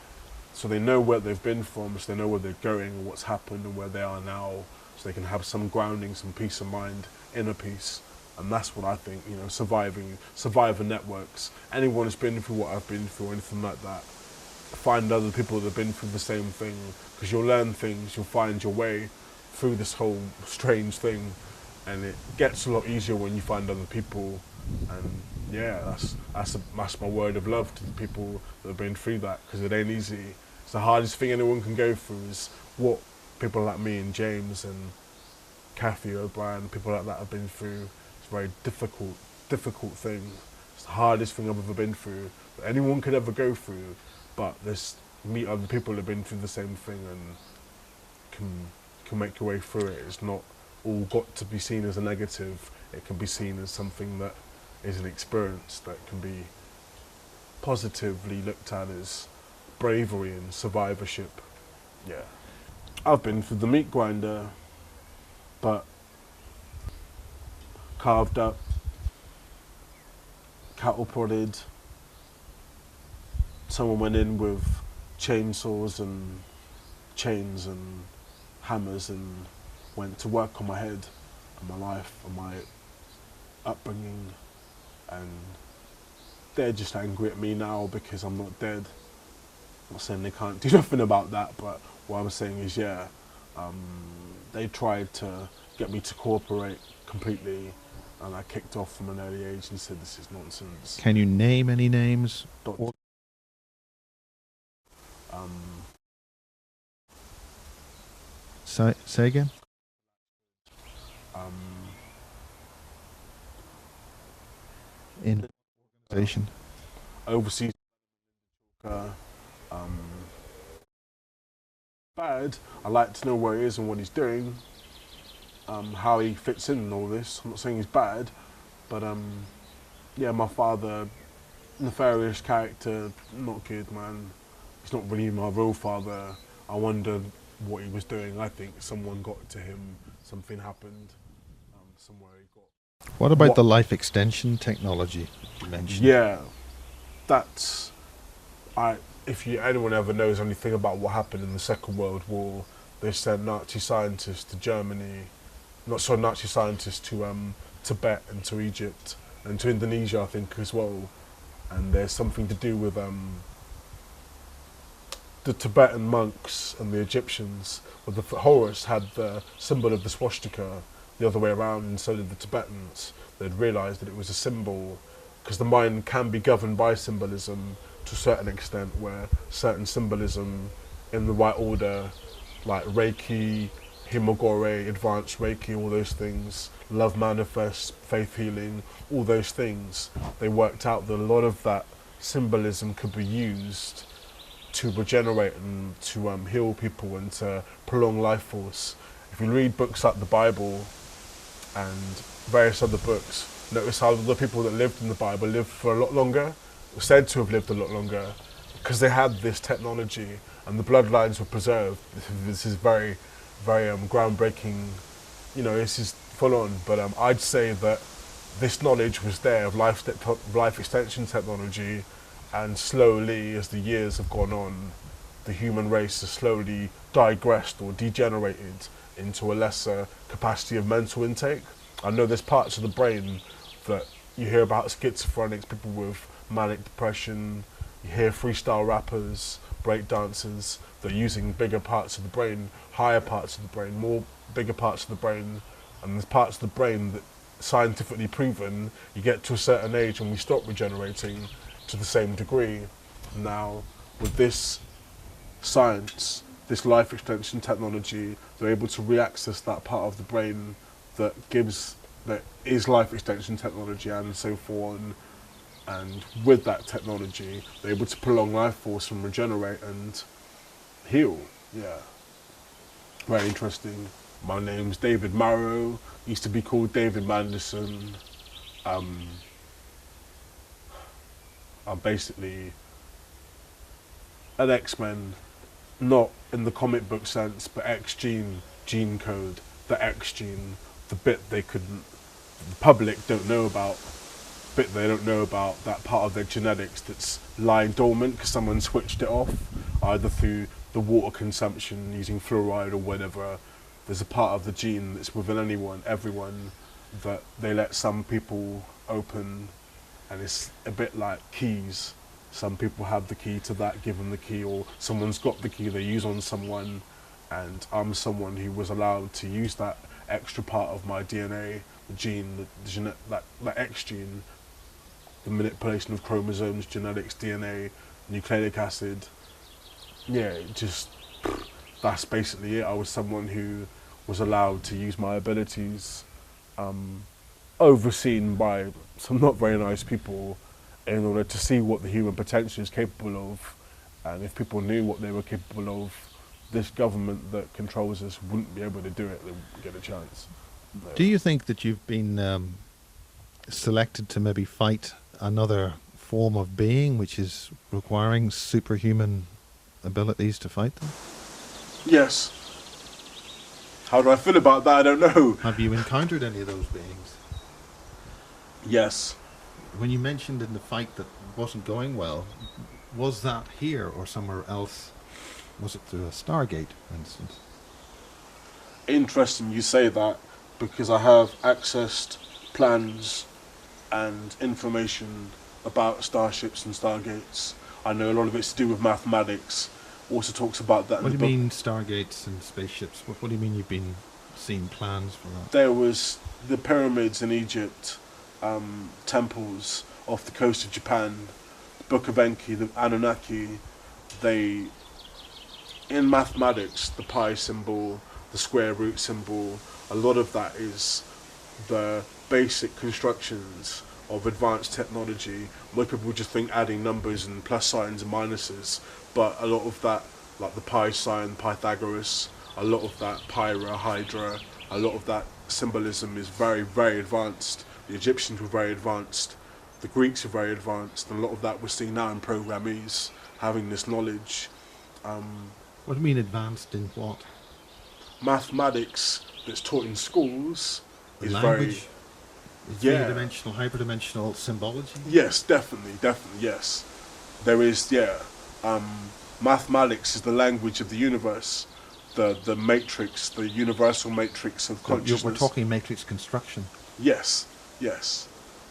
so they know where they've been from, so they know where they're going and what's happened and where they are now, so they can have some grounding, some peace of mind, inner peace. And that's what I think, you know, survivor networks. Anyone who's been through what I've been through or anything like that, find other people that have been through the same thing, because you'll learn things, you'll find your way through this whole strange thing, and it gets a lot easier when you find other people. And yeah, that's my word of love to the people that have been through that, because it ain't easy. It's the hardest thing anyone can go through is what people like me and James and Kathy O'Brien, people like that have been through. It's a very difficult thing. It's the hardest thing I've ever been through, that anyone could ever go through. But meet other people that have been through the same thing and can make your way through it. It's not all got to be seen as a negative. It can be seen as something that is an experience that can be positively looked at as bravery and survivorship. Yeah. I've been through the meat grinder, but carved up, cattle prodded. Someone went in with chainsaws and chains and hammers and went to work on my head and my life and my upbringing, and they're just angry at me now because I'm not dead. I'm not saying they can't do nothing about that, but what I'm saying is, yeah, they tried to get me to cooperate completely, and I kicked off from an early age and said, this is nonsense. Can you name any names? Say again? In organization. Overseas. Bad. I like to know where he is and what he's doing, how he fits in and all this. I'm not saying he's bad, but yeah, my father, nefarious character, not good, man. He's not really my real father. I wonder what he was doing. I think someone got to him, something happened, somewhere he got. What about the life extension technology you mentioned? Yeah, that's, if anyone ever knows anything about what happened in the Second World War, they sent Nazi scientists to Germany, Nazi scientists to Tibet and to Egypt and to Indonesia, I think, as well. And there's something to do with the Tibetan monks and the Egyptians. Well, the Horus had the symbol of the swastika the other way around, and so did the Tibetans. They'd realised that it was a symbol, because the mind can be governed by symbolism to a certain extent, where certain symbolism in the right order, like Reiki, Himogore, advanced Reiki, all those things, love manifest, faith healing, all those things, they worked out that a lot of that symbolism could be used to regenerate and to heal people and to prolong life force. If you read books like the Bible and various other books, notice how the people that lived in the Bible lived for a lot longer, were said to have lived a lot longer, because they had this technology and the bloodlines were preserved. This is very, very groundbreaking, you know, this is full on, but I'd say that this knowledge was there of life extension technology, and slowly, as the years have gone on, the human race has slowly digressed or degenerated into a lesser capacity of mental intake. I know there's parts of the brain that you hear about schizophrenics, people with manic depression, you hear freestyle rappers, break dancers, they're using bigger parts of the brain, higher parts of the brain, more bigger parts of the brain, and there's parts of the brain that scientifically proven you get to a certain age and we stop regenerating to the same degree. Now, with this science, this life extension technology, they're able to re-access that part of the brain that is life extension technology and so forth. And with that technology, they're able to prolong life force and regenerate and heal. Yeah, very interesting. My name's David Marrow. Used to be called David Manderson. I'm basically an X-Men, not in the comic book sense, but X-gene, gene code, the X gene, the bit the public don't know about. bit they don't know about, that part of their genetics that's lying dormant because someone switched it off, either through the water consumption using fluoride or whatever. There's a part of the gene that's within everyone, that they let some people open, and it's a bit like keys. Some people have the key to that, give them the key, or someone's got the key they use on someone, and I'm someone who was allowed to use that extra part of my DNA, the gene, that X gene, the manipulation of chromosomes, genetics, DNA, nucleic acid. Yeah, that's basically it. I was someone who was allowed to use my abilities, overseen by some not very nice people, in order to see what the human potential is capable of. And if people knew what they were capable of, this government that controls us wouldn't be able to do it. They wouldn't get a chance. No. Do you think that you've been selected to maybe fight another form of being which is requiring superhuman abilities to fight them? Yes. How do I feel about that? I don't know. Have you encountered any of those beings? Yes. When you mentioned in the fight that wasn't going well, was that here or somewhere else? Was it through a Stargate, for instance? Interesting you say that, because I have accessed plans and information about starships and stargates. I know a lot of it's to do with mathematics. Also talks about that What in do the you book. mean stargates and spaceships? What do you mean you've been seeing plans for that? There was the pyramids in Egypt, temples off the coast of Japan, the Book of Enki, the Anunnaki. They, in mathematics, the pi symbol, the square root symbol, a lot of that is the basic constructions of advanced technology. Most people just think adding numbers and plus signs and minuses, but a lot of that, like the pi sign, Pythagoras, a lot of that Pyra, Hydra, a lot of that symbolism is very, very advanced. The Egyptians were very advanced, the Greeks were very advanced, and a lot of that we're seeing now in programmees having this knowledge. What do you mean advanced in what? Mathematics that's taught in schools The is language? Yeah. Three-dimensional, hyperdimensional symbology? Yes, definitely, yes. There is, mathematics is the language of the universe, the matrix, the universal matrix of consciousness. We're talking matrix construction. Yes.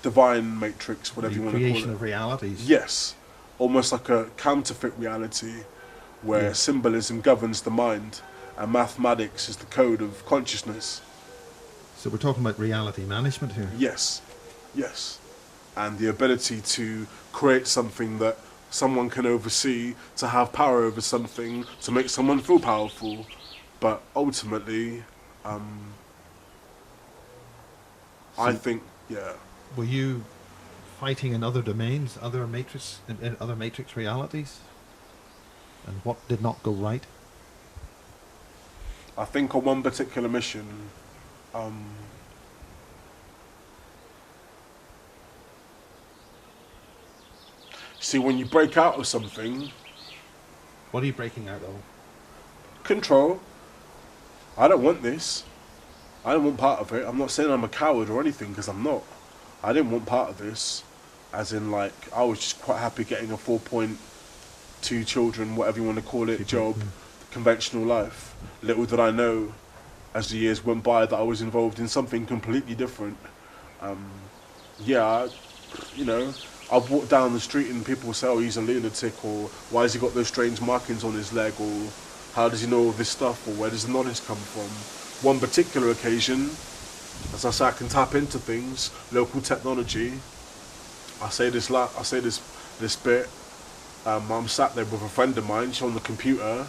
Divine matrix, whatever The you want to call it. creation of realities. Yes, almost like a counterfeit reality where symbolism governs the mind and mathematics is the code of consciousness. So we're talking about reality management here. Yes. And the ability to create something that someone can oversee, to have power over something, to make someone feel powerful. But ultimately, I think, Were you fighting in other domains, other matrix realities? And what did not go right? I think on one particular mission, see, when you break out of something, What are you breaking out of? control. I don't want this. I don't want part of it. I'm not saying I'm a coward or anything, because I'm not. I didn't want part of this. As in, like, I was just quite happy getting a 4.2 children, whatever you want to call it, job, conventional life. Little did I know, as the years went by, that I was involved in something completely different. I've walked down the street and people say, oh, he's a lunatic, or why has he got those strange markings on his leg, or how does he know all this stuff, or where does the knowledge come from? One particular occasion, as I say, I can tap into things, local technology. I say this bit. I'm sat there with a friend of mine, she's on the computer,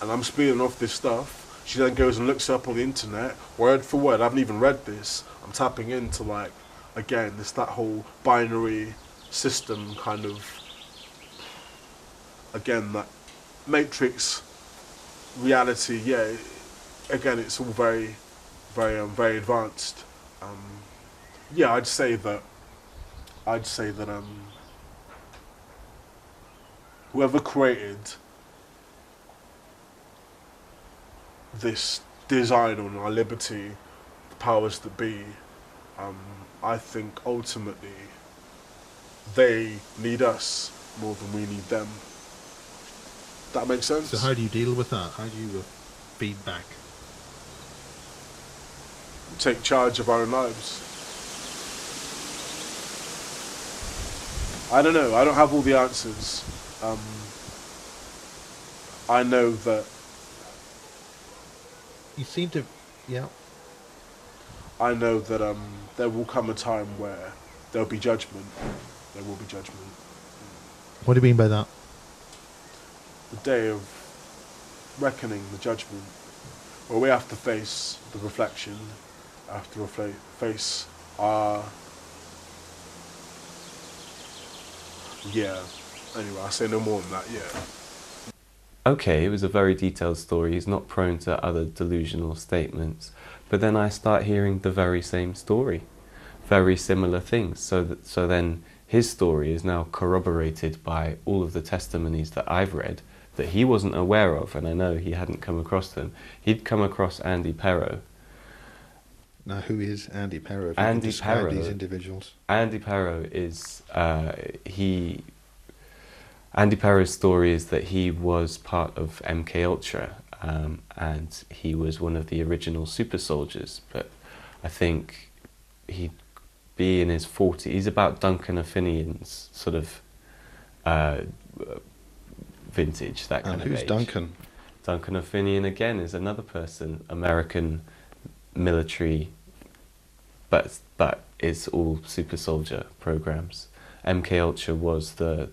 and I'm spieling off this stuff. She then goes and looks up on the internet, word for word. I haven't even read this. I'm tapping into, like, again, it's that whole binary system kind of, again, that matrix reality. Yeah, again, it's all very, very, very advanced. I'd say that whoever created this design on our liberty, the powers that be, I think ultimately they need us more than we need them. That makes sense? So how do you deal with that? How do you feed back? Take charge of our own lives. I don't know. I don't have all the answers. I know that. You seem to, yeah. I know that there will come a time where there'll be judgment. There will be judgment. What do you mean by that? The day of reckoning, the judgment, where we have to face the reflection, have to face our... Yeah. Anyway, I'll say no more than that, yeah. Okay, it was a very detailed story. He's not prone to other delusional statements. But then I start hearing the very same story, very similar things. So then his story is now corroborated by all of the testimonies that I've read that he wasn't aware of, and I know he hadn't come across them. He'd come across Andy Perrow. Now, who is Andy Perrow? If you Andy can describe Perrow. These individuals. Andy Perrow is Andy Perrow's story is that he was part of MK Ultra, and he was one of the original super soldiers. But I think he'd be in his 40s. He's about Duncan O'Finian's sort of vintage, that kind And of who's age. Duncan? Duncan O'Finian again is another person, American military, but it's all super soldier programs. MK Ultra was the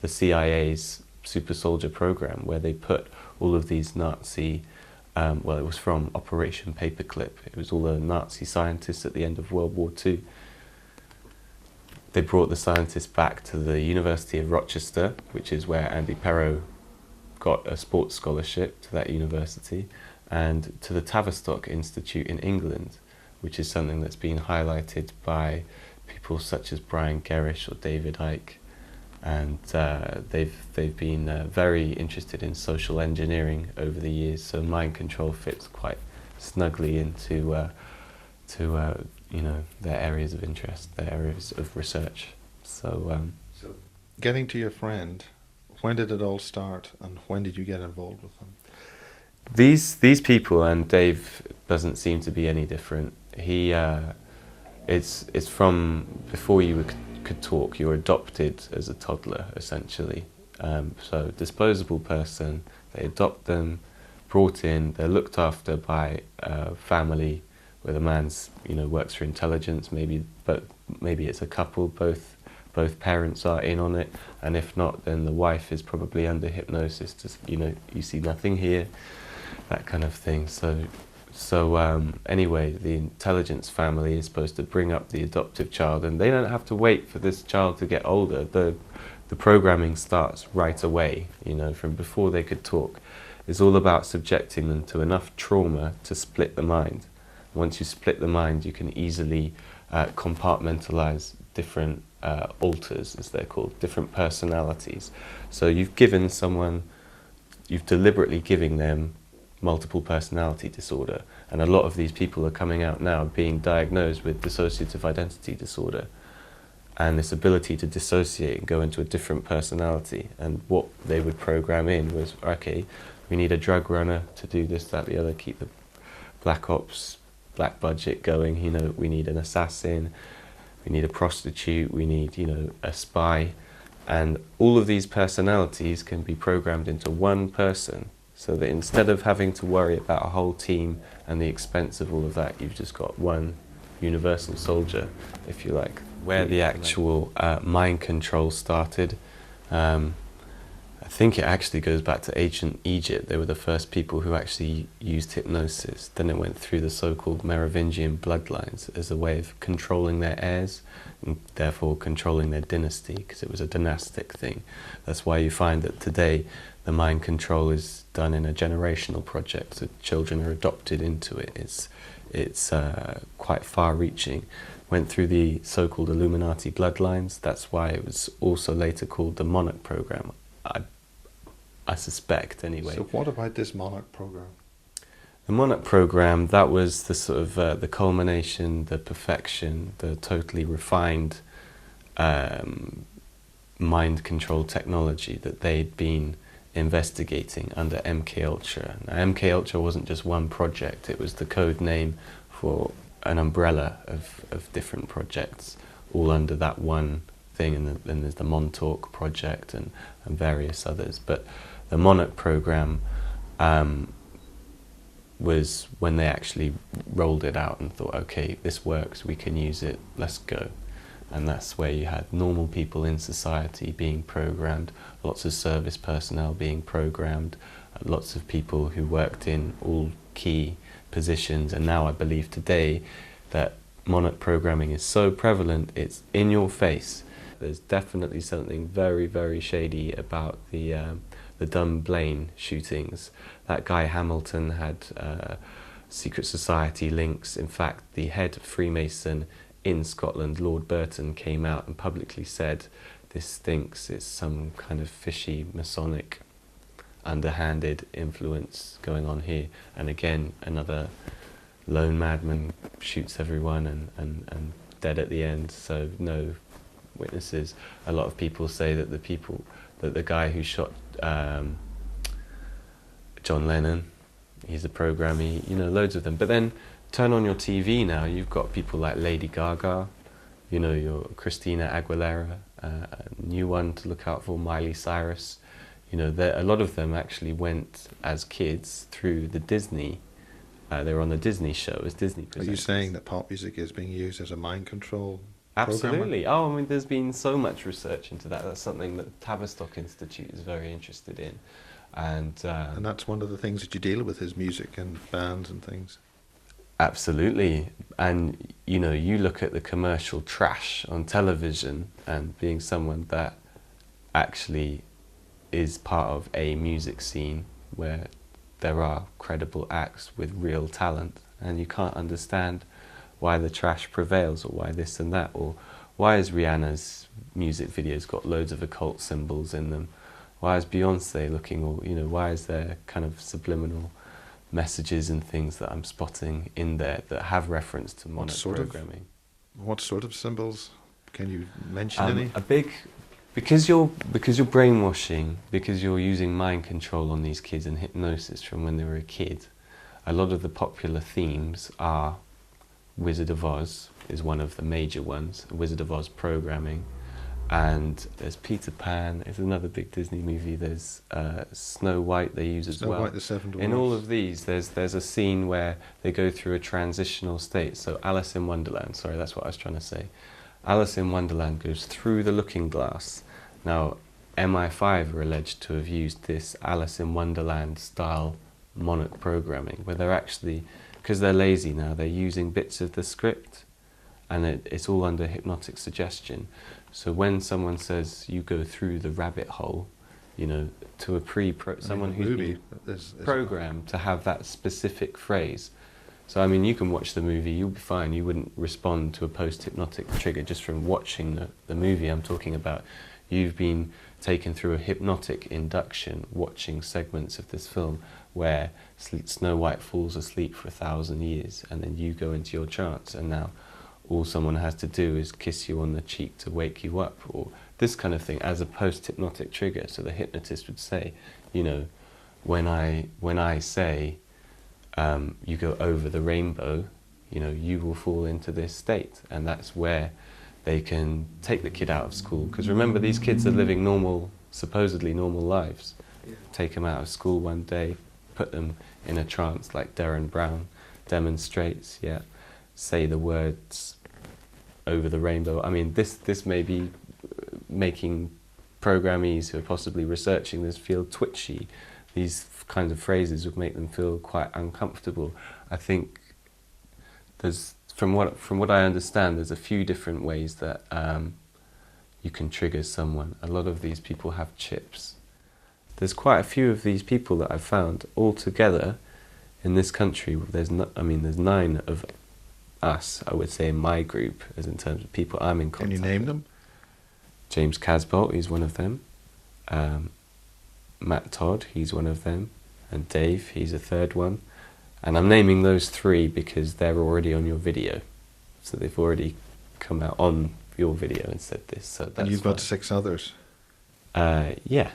CIA's super soldier program, where they put all of these Nazi, well, it was from Operation Paperclip. It was all the Nazi scientists at the end of World War II. They brought the scientists back to the University of Rochester, which is where Andy Perrow got a sports scholarship to that university, and to the Tavistock Institute in England, which is something that's been highlighted by people such as Brian Gerrish or David Icke, and they've been very interested in social engineering over the years. So mind control fits quite snugly into you know, their areas of interest, their areas of research. So Getting to your friend, when did it all start, and when did you get involved with them? these people, and Dave doesn't seem to be any different. He it's from before you could talk. You're adopted as a toddler, essentially. So disposable person, they adopt them, brought in, they're looked after by a family where the man's, you know, works for intelligence, maybe it's a couple, both parents are in on it, and if not, then the wife is probably under hypnosis, just, you know, you see nothing here, that kind of thing. So anyway, the intelligence family is supposed to bring up the adoptive child, and they don't have to wait for this child to get older. The programming starts right away, you know, from before they could talk. It's all about subjecting them to enough trauma to split the mind. Once you split the mind, you can easily compartmentalize different alters, as they're called, different personalities. So you've deliberately giving them multiple personality disorder, and a lot of these people are coming out now being diagnosed with dissociative identity disorder, and this ability to dissociate and go into a different personality. And what they would program in was, okay, we need a drug runner to do this, that, the other, keep the black ops, black budget going, you know, we need an assassin, we need a prostitute, we need, you know, a spy, and all of these personalities can be programmed into one person. So that instead of having to worry about a whole team and the expense of all of that, you've just got one universal soldier, if you like. Where the actual mind control started, I think it actually goes back to ancient Egypt. They were the first people who actually used hypnosis. Then it went through the so-called Merovingian bloodlines as a way of controlling their heirs, and therefore controlling their dynasty, because it was a dynastic thing. That's why you find that today the mind control is done in a generational project, so children are adopted into it. It's quite far-reaching. Went through the so-called Illuminati bloodlines. That's why it was also later called the Monarch program, I suspect, anyway. So what about this Monarch program? The Monarch program, that was the sort of the culmination, the perfection, the totally refined mind control technology that they'd been investigating under MK Ultra. Now, MK Ultra wasn't just one project; it was the code name for an umbrella of different projects, all under that one thing. And then there's the Montauk project and various others. But the Monarch program was when they actually rolled it out and thought, okay, this works, we can use it, let's go. And that's where you had normal people in society being programmed, lots of service personnel being programmed, lots of people who worked in all key positions. And now I believe today that Monarch programming is so prevalent, it's in your face. There's definitely something very, very shady about the Dunblane shootings. That guy Hamilton had secret society links. In fact, the head of Freemason in Scotland, Lord Burton, came out and publicly said, this stinks, it's some kind of fishy Masonic underhanded influence going on here. And again, another lone madman shoots everyone and dead at the end, so no witnesses. A lot of people say that the guy who shot John Lennon, he's a programmer, loads of them. But then turn on your TV now, you've got people like Lady Gaga, your Christina Aguilera, a new one to look out for, Miley Cyrus. A lot of them actually went as kids through the Disney. They were on the Disney show as Disney presenters. Are you saying that pop music is being used as a mind control Absolutely. programmer? There's been so much research into that. That's something that Tavistock Institute is very interested in. And that's one of the things that you deal with, is music and bands and things. Absolutely. And, you look at the commercial trash on television, and being someone that actually is part of a music scene where there are credible acts with real talent, and you can't understand why the trash prevails, or why this and that, or why is Rihanna's music videos got loads of occult symbols in them? Why is Beyonce looking all, why is there kind of subliminal messages and things that I'm spotting in there that have reference to Monarch programming? What sort of symbols? Can you mention any? Because you're brainwashing, because you're using mind control on these kids and hypnosis from when they were a kid, a lot of the popular themes are Wizard of Oz is one of the major ones, Wizard of Oz programming, and there's Peter Pan, it's another big Disney movie, there's Snow White they use as well. Snow White, the Seven Dwarfs. In all of these, there's a scene where they go through a transitional state. So Alice in Wonderland, sorry, that's what I was trying to say. Alice in Wonderland goes through the looking glass. Now, MI5 are alleged to have used this Alice in Wonderland style Monarch programming, where they're actually, because they're lazy now, they're using bits of the script, and it's all under hypnotic suggestion. So when someone says you go through the rabbit hole, to a someone who's been programmed to have that specific phrase. So you can watch the movie, you'll be fine, you wouldn't respond to a post-hypnotic trigger just from watching the movie. I'm talking about you've been taken through a hypnotic induction watching segments of this film where Snow White falls asleep for 1,000 years, and then you go into your trance, and now all someone has to do is kiss you on the cheek to wake you up, or this kind of thing as a post-hypnotic trigger. So the hypnotist would say, when I say you go over the rainbow, you will fall into this state. And that's where they can take the kid out of school. Because remember, these kids are living supposedly normal lives. Yeah. Take them out of school one day, put them in a trance like Derren Brown demonstrates, say the words over the rainbow. This may be making programmees who are possibly researching this feel twitchy. These kinds of phrases would make them feel quite uncomfortable. I think there's, from what I understand, there's a few different ways that you can trigger someone. A lot of these people have chips. There's quite a few of these people that I've found all together in this country. There's 9 of us, I would say, in my group, as in terms of people I'm in contact with. Can you name them? James Casbolt, he's one of them. Matt Todd, he's one of them. And Dave, he's a third one. And I'm naming those 3 because they're already on your video. So they've already come out on your video and said this. So that's And you've got fine. 6 others. Yeah.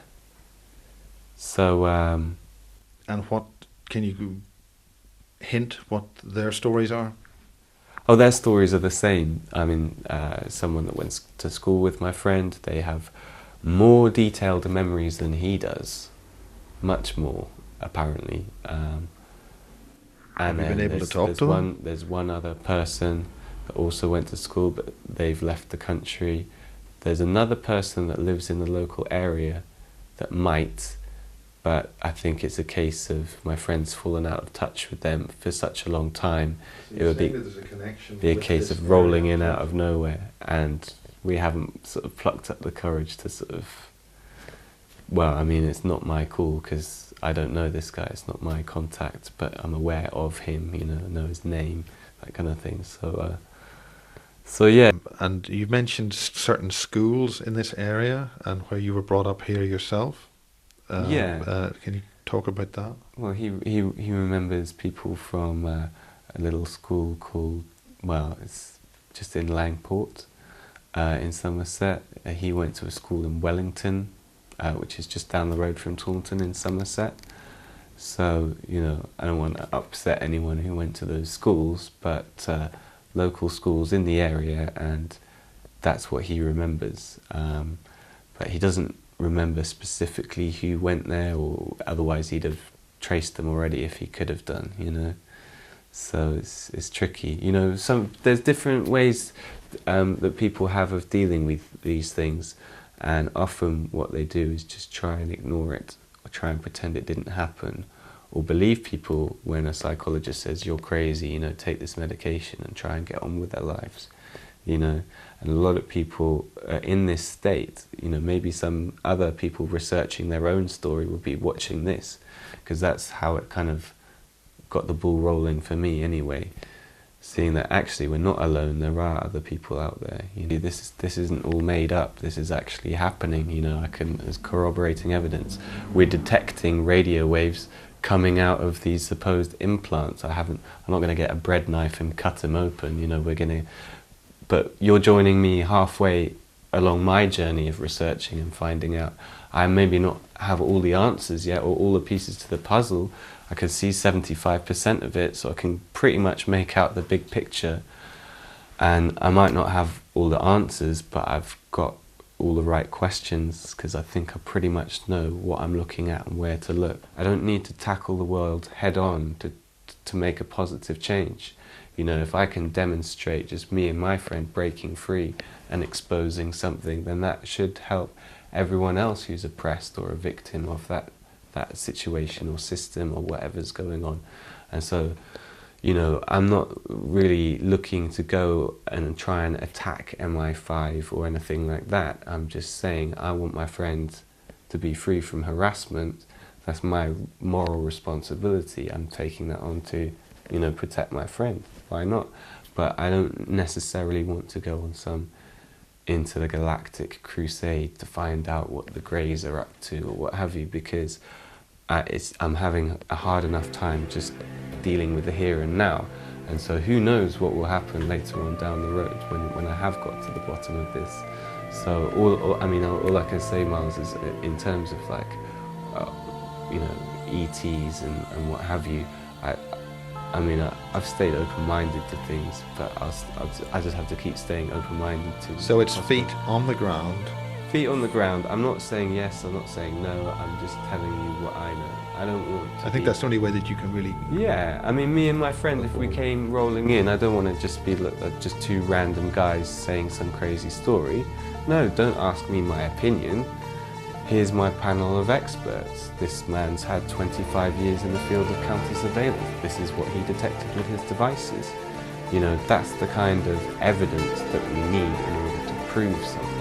So, And what can you hint what their stories are? oh, their stories are the same. I mean, someone that went to school with my friend, they have more detailed memories than he does. Much more, apparently. And Have you been then able to there's- talk there's to them? There's one other person that also went to school, but they've left the country. There's another person that lives in the local area that might, but I think it's a case of my friend's fallen out of touch with them for such a long time. It would be a case of rolling in out of nowhere, and we haven't sort of plucked up the courage to sort of, well, I mean, it's not my call because I don't know this guy, it's not my contact, but I'm aware of him, you know his name, that kind of thing. So yeah. And you mentioned certain schools in this area and where you were brought up here yourself. Can you talk about that? Well, he remembers people from a little school called, well, it's just in Langport, in Somerset. He went to a school in Wellington, which is just down the road from Taunton in Somerset. So, I don't want to upset anyone who went to those schools, but local schools in the area, and that's what he remembers. But he doesn't remember specifically who went there, or otherwise he'd have traced them already if he could have done, So it's tricky. There's different ways that people have of dealing with these things, and often what they do is just try and ignore it, or try and pretend it didn't happen, or believe people when a psychologist says you're crazy, take this medication, and try and get on with their lives, And a lot of people in this state, maybe some other people researching their own story would be watching this, because that's how it kind of got the ball rolling for me anyway. Seeing that actually we're not alone, there are other people out there. This isn't all made up. This is actually happening. There's corroborating evidence. We're detecting radio waves coming out of these supposed implants. I'm not going to get a bread knife and cut them open. But you're joining me halfway along my journey of researching and finding out. I maybe not have all the answers yet, or all the pieces to the puzzle. I can see 75% of it, so I can pretty much make out the big picture. And I might not have all the answers, but I've got all the right questions, because I think I pretty much know what I'm looking at and where to look. I don't need to tackle the world head on to make a positive change. If I can demonstrate just me and my friend breaking free and exposing something, then that should help everyone else who's oppressed or a victim of that situation or system or whatever's going on. And so, I'm not really looking to go and try and attack MI5 or anything like that. I'm just saying I want my friend to be free from harassment. That's my moral responsibility. I'm taking that on to, protect my friend. Why not? But I don't necessarily want to go on some intergalactic crusade to find out what the Greys are up to or what have you, because I'm having a hard enough time just dealing with the here and now. And so who knows what will happen later on down the road when I have got to the bottom of this. So all I can say, Miles, is in terms of ETs and what have you, I've stayed open-minded to things, but I just have to keep staying open-minded to. So it's feet on the ground. Feet on the ground. I'm not saying yes, I'm not saying no, I'm just telling you what I know. I don't want to I think that's the only way that you can really... Yeah, me and my friend, if we came rolling in, I don't want to just be just two random guys saying some crazy story. No, don't ask me my opinion. Here's my panel of experts. This man's had 25 years in the field of counter-surveillance. This is what he detected with his devices. That's the kind of evidence that we need in order to prove something.